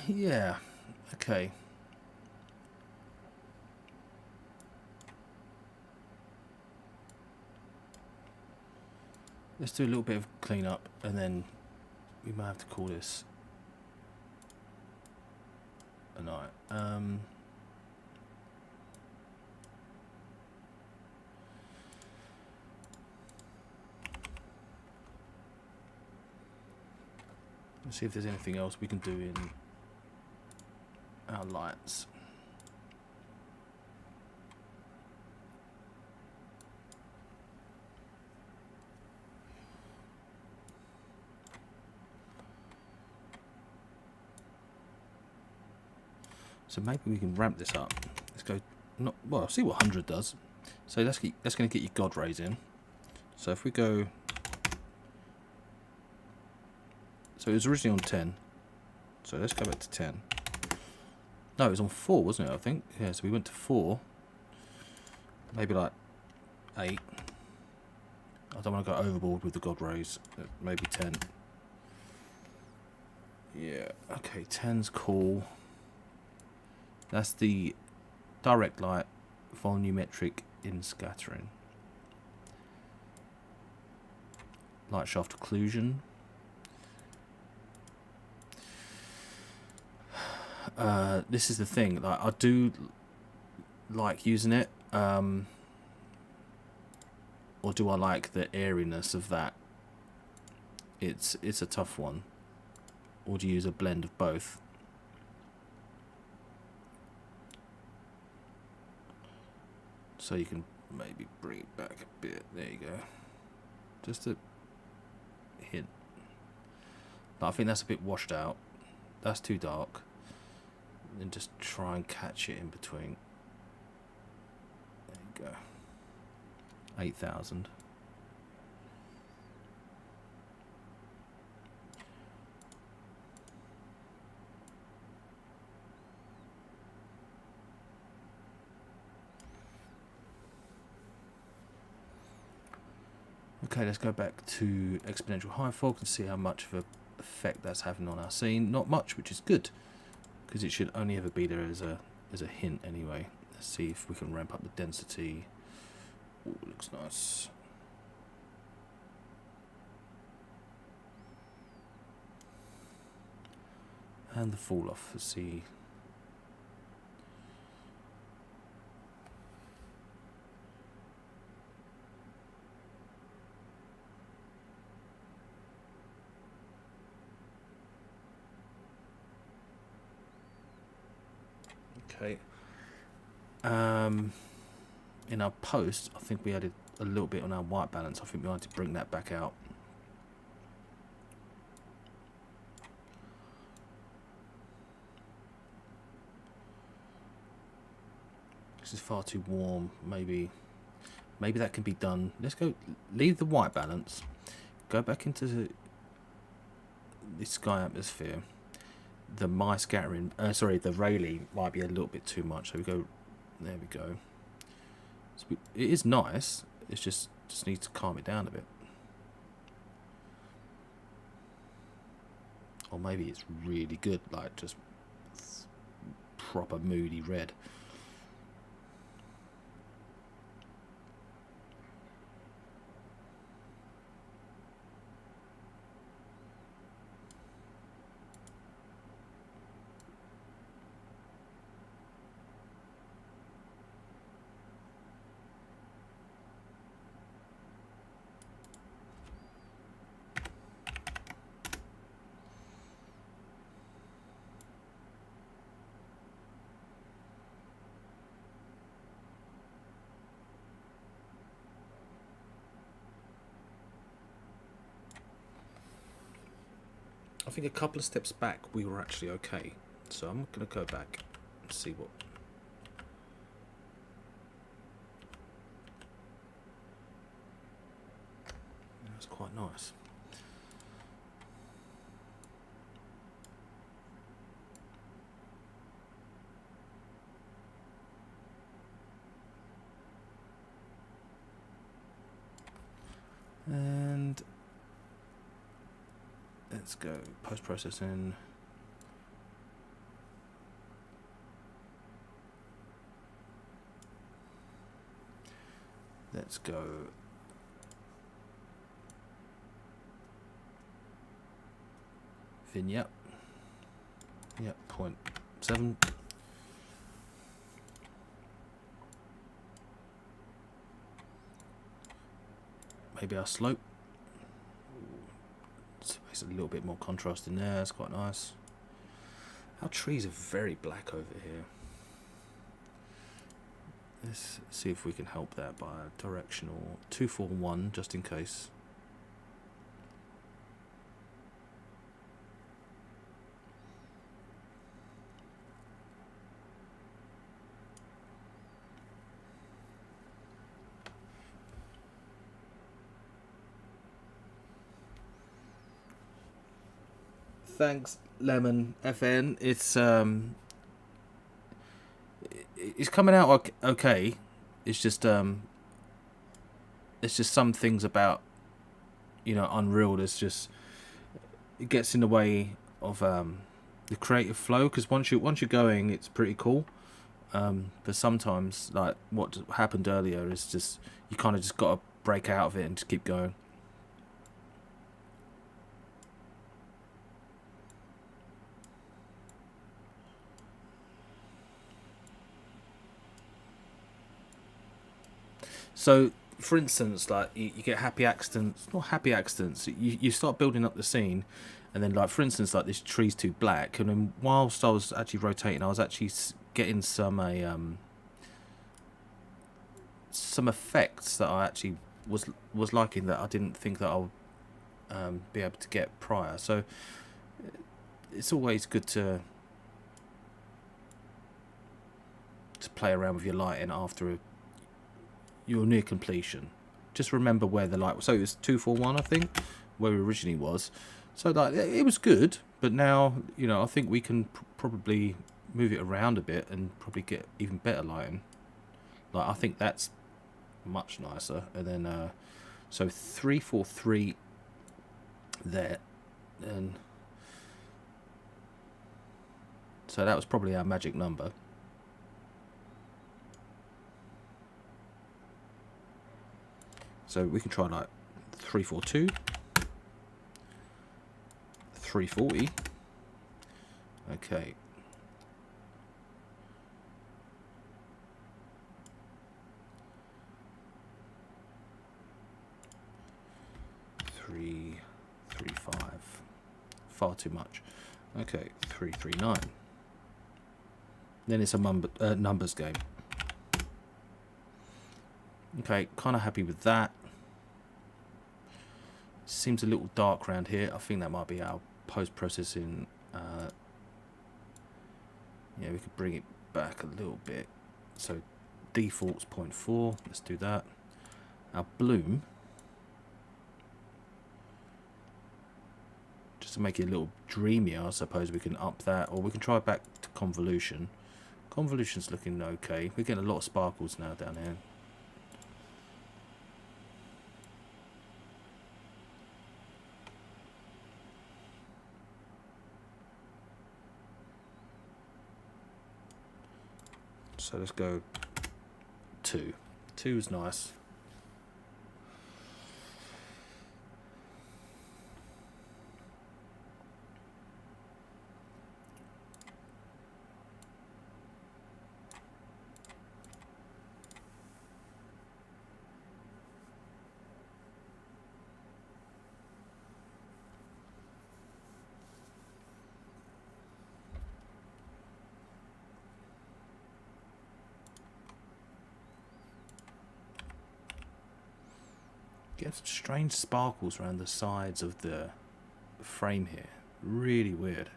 Yeah, okay. Let's do a little bit of cleanup and then we might have to call this a night. Let's see if there's anything else we can do in our lights. So maybe we can ramp this up. Let's go. Well, see what 100 does. So that's going to get your God rays in. So if we go, so it was originally on 10. So let's go back to 10. No, it was on 4, wasn't it? I think. Yeah. So we went to 4. Maybe like 8. I don't want to go overboard with the God rays. Maybe 10. Yeah. Okay. 10's cool. That's the direct light volumetric in scattering. Light shaft occlusion. This is the thing. Like, I do like using it, or do I like the airiness of that? It's a tough one. Or do you use a blend of both? So you can maybe bring it back a bit. There you go. Just a hint. But I think that's a bit washed out. That's too dark. And just try and catch it in between. There you go. 8,000. Okay, let's go back to Exponential Height Fog and see how much of an effect that's having on our scene. Not much, which is good, because it should only ever be there as a hint anyway. Let's see if we can ramp up the density. Ooh, looks nice. And the fall off, let's see. Okay. In our post, I think we added a little bit on our white balance. I think we had to bring that back out. This is far too warm. Maybe that can be done. Let's go. Leave the white balance. Go back into the sky atmosphere. The the Rayleigh might be a little bit too much. So we go. There we go. So it is nice. It's just needs to calm it down a bit. Or maybe it's really good, like just proper moody red. I think a couple of steps back we were actually okay. So I'm going to go back and see what... That's quite nice. And let's go post-processing. Let's go vignette. Yep, 0.7. Maybe our slope. It's a little bit more contrast in there. That's quite nice. Our trees are very black over here. Let's see if we can help that by a directional 241, just in case. Thanks, Lemon FN. It's coming out okay. It's just some things about, you know, Unreal that's just, it gets in the way of the creative flow, because once you're going, it's pretty cool. But sometimes, like what happened earlier, is just you kind of just got to break out of it and just keep going. So, for instance, like you get happy accidents, not happy accidents. You start building up the scene, and then, like, for instance, like this tree's too black, and then whilst I was actually rotating, I was actually getting some effects that I actually was liking that I didn't think that I would be able to get prior. So it's always good to play around with your lighting after you're near completion. Just remember where the light was. So it was 241, I think, where it originally was. So like it was good, but now, you know, I think we can probably move it around a bit and probably get even better lighting. Like I think that's much nicer. And then so 343 there, and so that was probably our magic number. So we can try like 342, 340. Okay. Three, 3, 5. Far too much. Okay, 339. Then it's a numbers game. Okay, kind of happy with that. Seems a little dark around here. I think that might be our post-processing. Yeah, we could bring it back a little bit. So default's 0.4. Let's do that. Our bloom, just to make it a little dreamier, I suppose we can up that, or we can try back to convolution. Convolution's looking okay. We're getting a lot of sparkles now down here. So let's go 2. 2 is nice. Get some strange sparkles around the sides of the frame here. Really weird.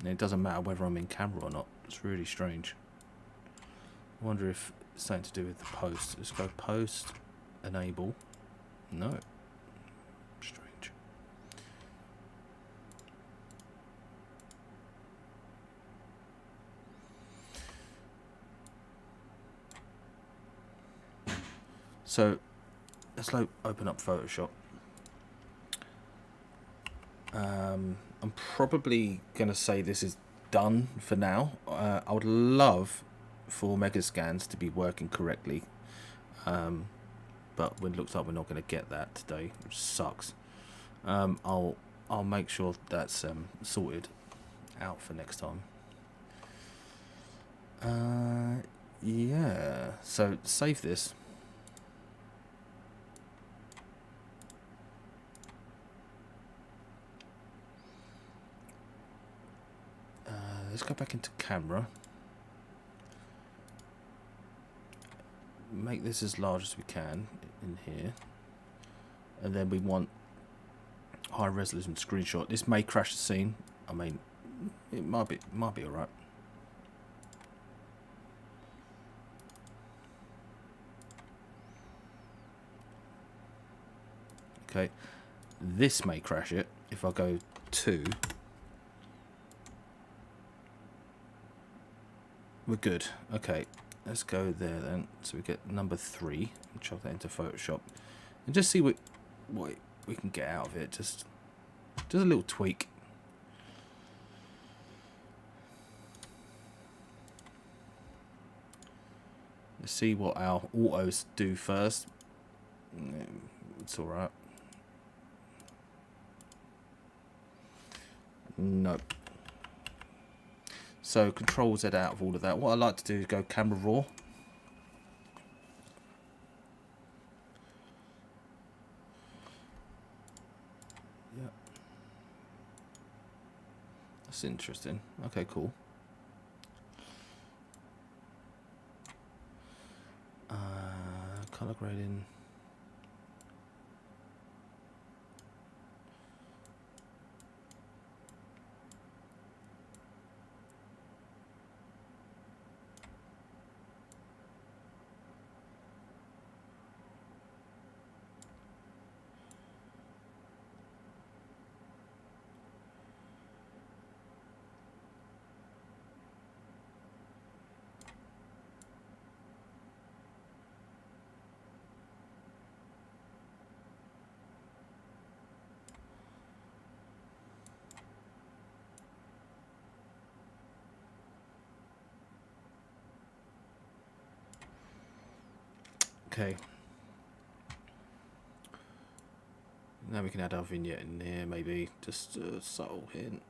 And it doesn't matter whether I'm in camera or not. It's really strange. I wonder if it's something to do with the post. Let's go post, enable. No. Strange. So let's open up Photoshop. I'm probably going to say this is done for now. I would love for Megascans to be working correctly, but it looks like we're not going to get that today, which sucks. I'll make sure that's sorted out for next time. Yeah, so save this. Let's go back into camera. Make this as large as we can in here. And then we want high resolution screenshot. This may crash the scene. I mean, it might be alright. Okay. This may crash it if I go 2. We're good. Okay, let's go there then. So we get number 3 and chuck that into Photoshop and just see what we can get out of it. Just a little tweak. Let's see what our autos do first. It's all right. Nope. So Control Z out of all of that. What I like to do is go camera raw. Yeah. That's interesting. Okay, cool. Color grading. Okay. Now we can add our vignette in there, maybe just a subtle hint.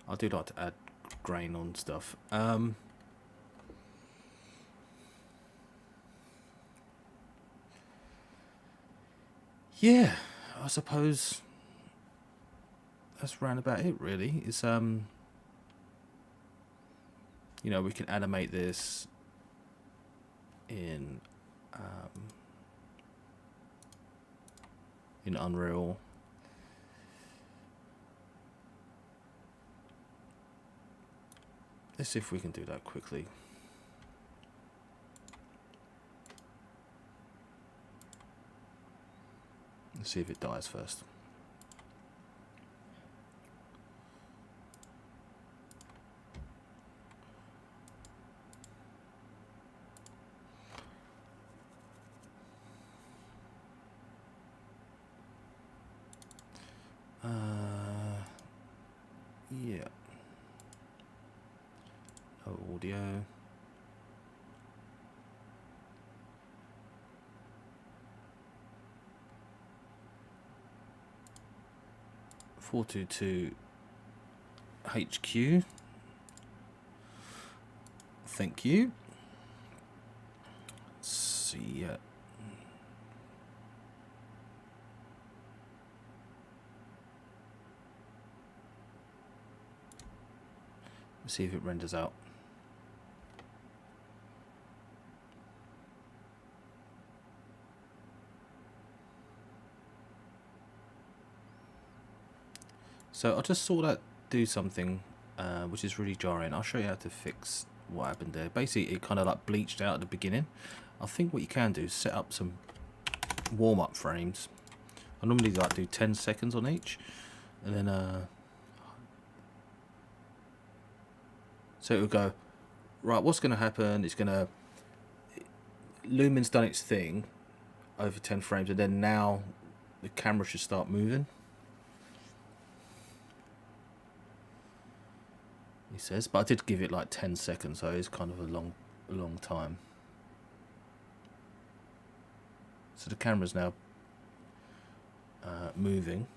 I do like to add grain on stuff. Yeah, I suppose that's round about it really. It's you know, we can animate this in Unreal. Let's see if we can do that quickly. Let's see if it dies first. Yeah. No audio. (422) HQ. Thank you. Let's see. Let's see if it renders out. So I just saw that do something which is really jarring. I'll show you how to fix what happened there. Basically it kind of like bleached out at the beginning. I think what you can do is set up some warm-up frames. I normally like do 10 seconds on each, and then so it will go, right, what's going to happen, it's going to, Lumen's done its thing over 10 frames, and then now the camera should start moving. He says, but I did give it like 10 seconds, so it's kind of a long time. So the camera's now moving.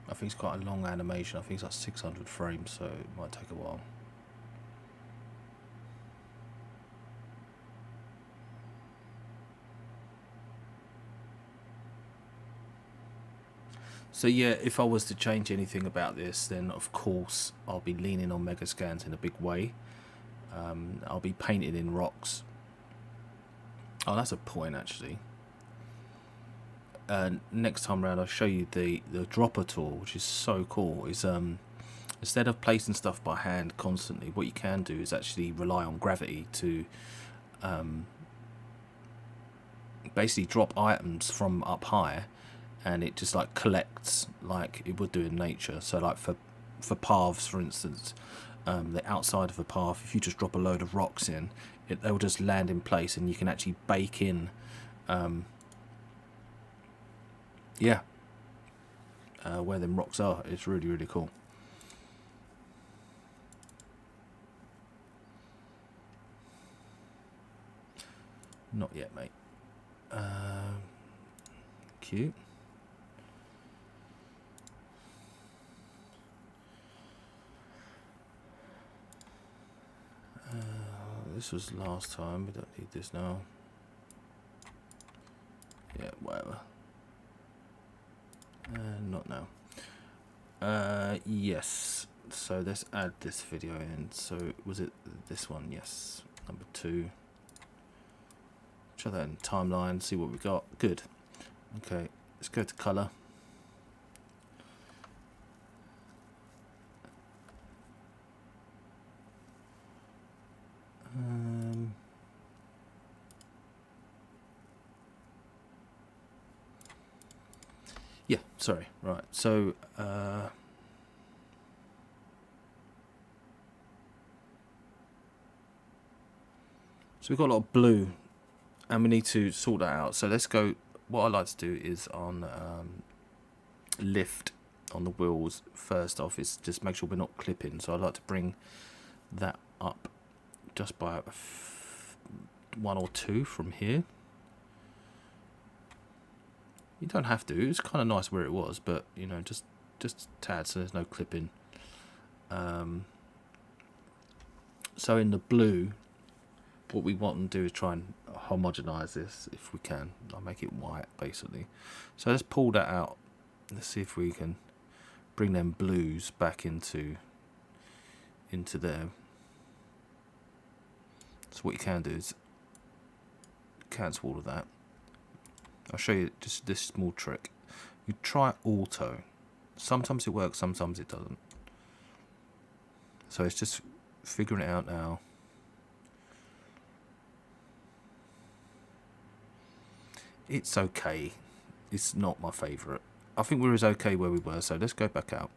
I think it's quite a long animation. I think it's like 600 frames, so it might take a while. So yeah, if I was to change anything about this, then of course I'll be leaning on Megascans in a big way. I'll be painting in rocks. Oh, that's a point actually. Next time around I'll show you the dropper tool, which is so cool. Is instead of placing stuff by hand constantly, what you can do is actually rely on gravity to basically drop items from up high, and it just like collects like it would do in nature. So like for paths, for instance, the outside of a path, if you just drop a load of rocks in, they'll just land in place, and you can actually bake in where them rocks are. It's really, really cool. Not yet, mate. Cute. This was last time. We don't need this now. Yeah, whatever. Not now. Yes. So let's add this video in. So was it this one? Yes. Number 2. Try that in timeline. See what we got. Good. Okay. Let's go to color. Yeah, sorry. Right. So So we've got a lot of blue, and we need to sort that out. So let's go. What I like to do is on lift on the wheels first off is just make sure we're not clipping. So I like to bring that up just by 1 or 2 from here. You don't have to. It's kind of nice where it was, but you know, just a tad, so there's no clipping. So in the blue, what we want to do is try and homogenize this if we can. I'll make it white basically. So let's pull that out. Let's see if we can bring them blues back into there. So what you can do is cancel all of that. I'll show you just this small trick. You try auto. Sometimes it works, sometimes it doesn't. So it's just figuring it out now. It's okay. It's not my favourite. I think we're as okay where we were, so let's go back out.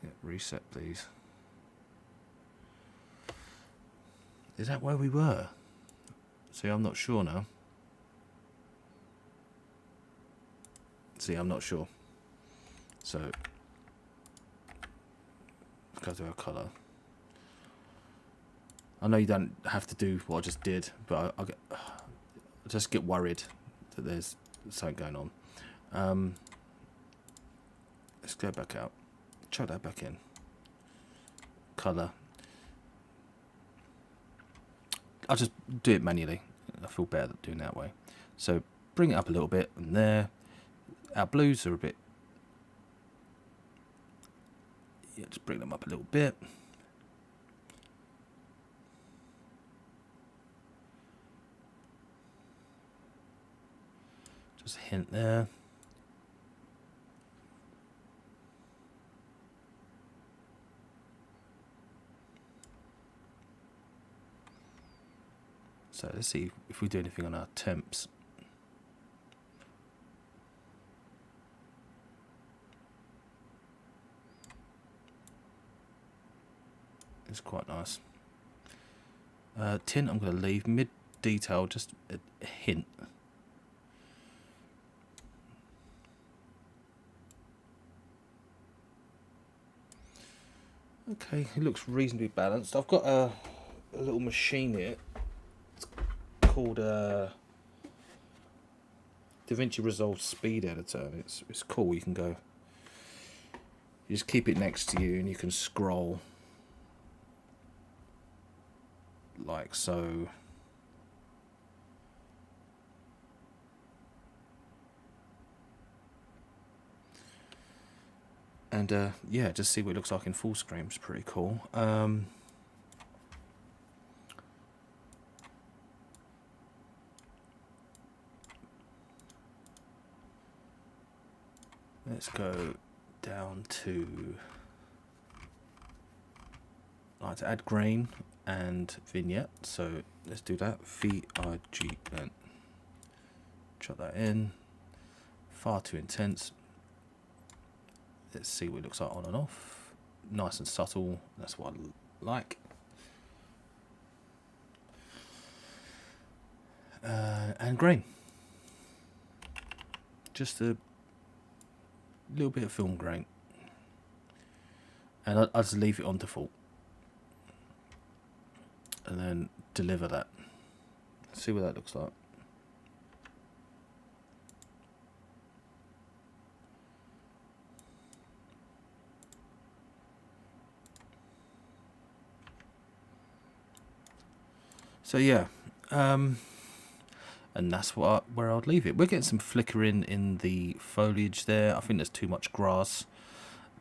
Yeah, reset please. Is that where we were? See, I'm not sure now. See, I'm not sure. So, let's go to our colour. I know you don't have to do what I just did, but I just get worried that there's something going on. Let's go back out. Chuck that back in. Colour. I'll just do it manually. I feel better doing that way. So bring it up a little bit, and there. Our blues are a bit. Yeah, just bring them up a little bit. Just a hint there. So let's see if we do anything on our temps. It's quite nice. Tint I'm going to leave. Mid detail, just a hint. Okay, it looks reasonably balanced. I've got a little machine here. It's called DaVinci Resolve Speed Editor. It's cool. You can go. You just keep it next to you, and you can scroll like so. And yeah, just see what it looks like in full screen. It's pretty cool. Let's go down to. I like to add grain and vignette, so let's do that. VIGN. Chuck that in. Far too intense. Let's see what it looks like on and off. Nice and subtle. That's what I like. And grain. Just a little bit of film grain. And I'll just leave it on default. And then deliver that. See what that looks like. So yeah, and that's where I'd leave it. We're getting some flickering in the foliage there. I think there's too much grass.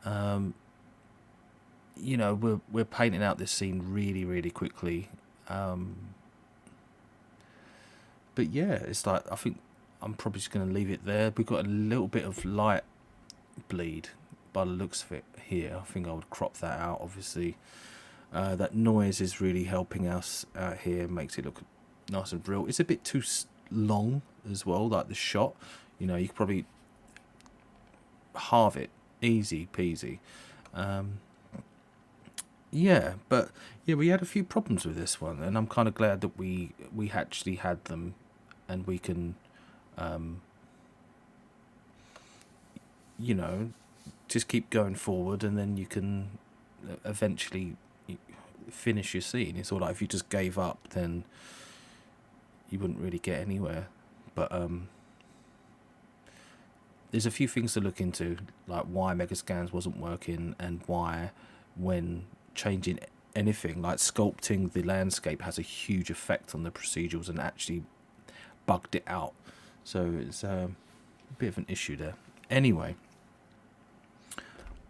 You know, we're painting out this scene really, really quickly. But yeah, it's like, I think I'm probably just going to leave it there. We've got a little bit of light bleed by the looks of it here. I think I would crop that out, obviously. That noise is really helping us out here, makes it look nice and real. It's a bit too long as well, like the shot. You know, you could probably halve it, easy peasy. Yeah, but yeah, we had a few problems with this one, and I'm kind of glad that we actually had them, and we can, um, you know, just keep going forward, and then you can eventually finish your scene. It's all like if you just gave up, then you wouldn't really get anywhere. But there's a few things to look into, like why Megascans wasn't working, and why when changing anything like sculpting the landscape has a huge effect on the procedurals and actually bugged it out. So it's a bit of an issue there. Anyway,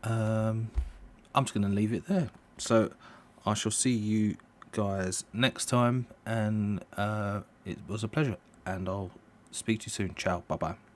I'm just going to leave it there. So I shall see you guys next time, and it was a pleasure, and I'll speak to you soon. Ciao, bye bye.